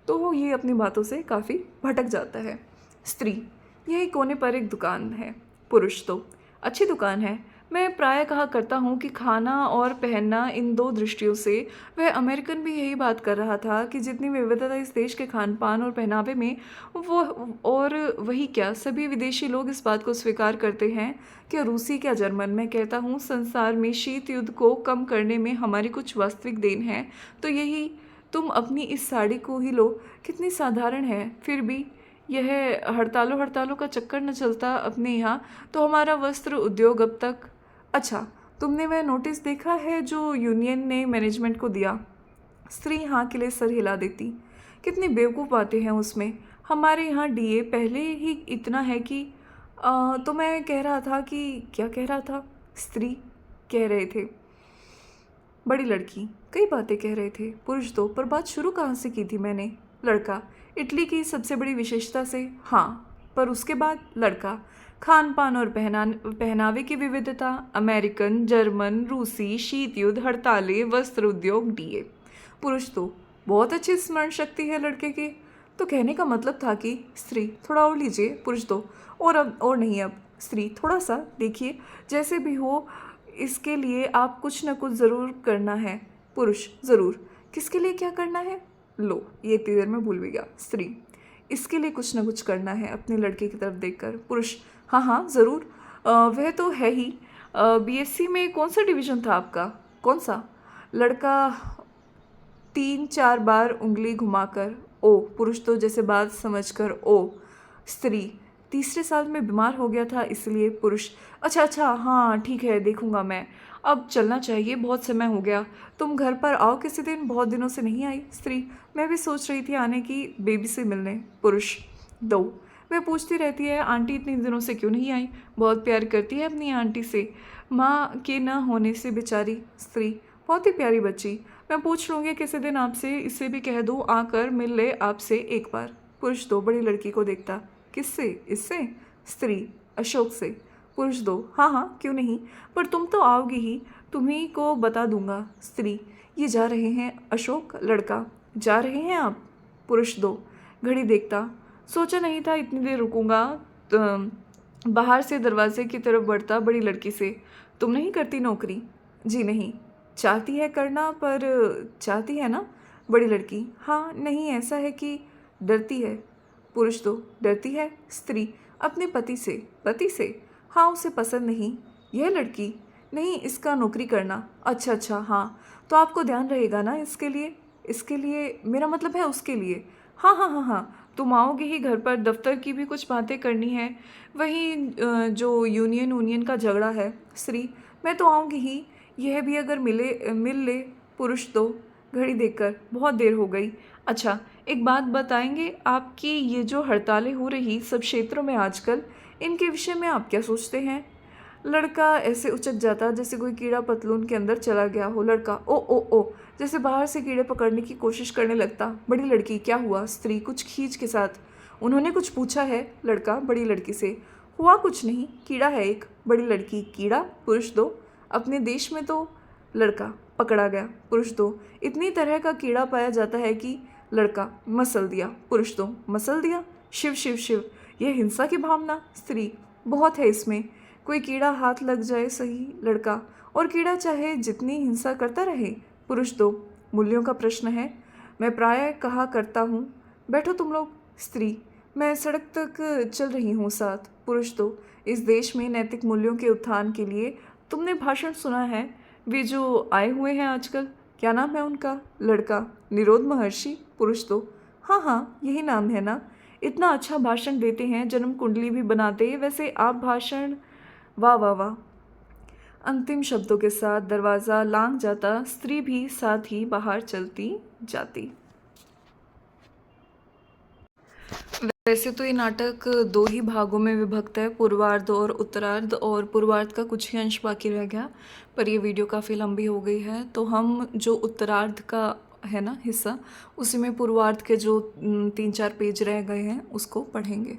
तो वो ये अपनी बातों से काफ़ी भटक जाता है। स्त्री यही कोने पर एक दुकान है। पुरुष तो अच्छी दुकान है। मैं प्रायः कहा करता हूँ कि खाना और पहनना, इन दो दृष्टियों से वह अमेरिकन भी यही बात कर रहा था कि जितनी विविधता इस देश के खान पान और पहनावे में, वो और वही क्या सभी विदेशी लोग इस बात को स्वीकार करते हैं कि रूसी क्या जर्मन। मैं कहता हूँ संसार में शीत युद्ध को कम करने में हमारी कुछ वास्तविक देन है तो यही। तुम अपनी इस साड़ी को ही लो, कितनी साधारण है, फिर भी यह हड़तालों का चक्कर न चलता अपने यहाँ तो हमारा वस्त्र उद्योग अब तक। अच्छा, तुमने वह नोटिस देखा है जो यूनियन ने मैनेजमेंट को दिया? स्त्री हाँ के लिए सर हिला देती। कितनी बेवकूफ़ बातें हैं उसमें। हमारे यहाँ डीए पहले ही इतना है कि तो मैं कह रहा था कि। क्या कह रहा था? स्त्री कह रहे थे बड़ी लड़की कई बातें कह रहे थे। पुरुष दो। पर बात शुरू कहाँ से की थी मैंने? लड़का इटली की सबसे बड़ी विशेषता से। हाँ, पर उसके बाद? लड़का खान पान और पहनावे की विविधता, अमेरिकन, जर्मन, रूसी, शीत युद्ध, हड़तालें, वस्त्र उद्योग, डीए। पुरुष तो बहुत अच्छी स्मरण शक्ति है लड़के की। तो कहने का मतलब था कि। स्त्री थोड़ा और लीजिए। पुरुष तो और अब और नहीं अब। स्त्री थोड़ा सा देखिए, जैसे भी हो इसके लिए आप कुछ न कुछ ज़रूर करना है। पुरुष ज़रूर। किसके लिए क्या करना है? लो ये इतनी देर में भूल भी गया। स्त्री इसके लिए कुछ न कुछ करना है, अपने लड़के की तरफ देखकर। पुरुष हाँ हाँ ज़रूर, वह तो है ही। बीएससी में कौन सा डिवीज़न था आपका? कौन सा? लड़का 3-4 बार उंगली घुमाकर। ओ। पुरुष तो जैसे बात समझकर ओ। स्त्री तीसरे साल में बीमार हो गया था इसलिए। पुरुष अच्छा अच्छा, हाँ ठीक है, देखूंगा मैं। अब चलना चाहिए, बहुत समय हो गया। तुम घर पर आओ किसी दिन, बहुत दिनों से नहीं आई। स्त्री मैं भी सोच रही थी आने की, बेबी से मिलने। पुरुष दो। वह पूछती रहती है आंटी इतने दिनों से क्यों नहीं आई, बहुत प्यार करती है अपनी आंटी से, माँ के न होने से बेचारी। स्त्री बहुत ही प्यारी बच्ची, मैं पूछ लूँगी किसी दिन आपसे, इससे भी कह दूँ आकर मिल ले आपसे एक बार। पुरुष दो बड़ी लड़की को देखता। किससे? इससे? स्त्री अशोक से। पुरुष दो हाँ हाँ क्यों नहीं, पर तुम तो आओगी ही, तुम्ही को बता दूंगा। स्त्री ये जा रहे हैं अशोक? लड़का जा रहे हैं आप? पुरुष दो घड़ी देखता। सोचा नहीं था इतनी देर रुकूंगा। तो बाहर से दरवाजे की तरफ बढ़ता बड़ी लड़की से। तुम नहीं करती नौकरी? जी नहीं। चाहती है करना, पर चाहती है ना? बड़ी लड़की हाँ नहीं, ऐसा है कि डरती है। पुरुष दो डरती है? स्त्री अपने पति से। पति से? हाँ उसे पसंद नहीं। यह लड़की? नहीं, इसका नौकरी करना। अच्छा अच्छा, हाँ तो आपको ध्यान रहेगा ना इसके लिए? इसके लिए मेरा मतलब है उसके लिए। हाँ हाँ हाँ हाँ, तुम आओगे ही घर पर, दफ्तर की भी कुछ बातें करनी है, वही जो यूनियन का झगड़ा है। स्त्री मैं तो आऊँगी ही, यह भी अगर मिल ले। पुरुष दो घड़ी देखकर बहुत देर हो गई। अच्छा एक बात बताएंगे, आपकी ये जो हड़तालें हो रही सब क्षेत्रों में आजकल, इनके विषय में आप क्या सोचते हैं? लड़का ऐसे उचक जाता जैसे कोई कीड़ा पतलून के अंदर चला गया हो। लड़का ओ ओ ओ जैसे बाहर से कीड़े पकड़ने की कोशिश करने लगता। बड़ी लड़की क्या हुआ? स्त्री कुछ खींच के साथ। उन्होंने कुछ पूछा है? लड़का बड़ी लड़की से। हुआ कुछ नहीं, कीड़ा है एक। बड़ी लड़की कीड़ा? पुरुष दो अपने देश में तो लड़का पकड़ा गया, पुरुष दो। इतनी तरह का कीड़ा पाया जाता है कि लड़का मसल दिया, पुरुष दो मसल दिया। शिव शिव शिव, यह हिंसा की भावना स्त्री बहुत है इसमें। कोई कीड़ा हाथ लग जाए सही, लड़का, और कीड़ा चाहे जितनी हिंसा करता रहे, पुरुष दो। मूल्यों का प्रश्न है। मैं प्रायः कहा करता हूँ, बैठो तुम लोग। स्त्री, मैं सड़क तक चल रही हूँ साथ, पुरुष दो। इस देश में नैतिक मूल्यों के उत्थान के लिए तुमने भाषण सुना है, वे जो आए हुए हैं आजकल, क्या नाम है उनका? लड़का, निरोध महर्षि, पुरुष दो। हाँ हाँ, यही नाम है ना। इतना अच्छा भाषण देते हैं, जन्म कुंडली भी बनाते। वैसे आप भाषण, वाह वाह वाह। अंतिम शब्दों के साथ दरवाज़ा लांघ जाता, स्त्री भी साथ ही बाहर चलती जाती। वैसे तो ये नाटक दो ही भागों में विभक्त है, पूर्वार्ध और उत्तरार्ध, और पूर्वार्ध का कुछ ही अंश बाकी रह गया, पर ये वीडियो काफ़ी लंबी हो गई है, तो हम जो उत्तरार्ध का है ना हिस्सा, उसी में पूर्वार्ध के जो 3-4 पेज रह गए हैं उसको पढ़ेंगे।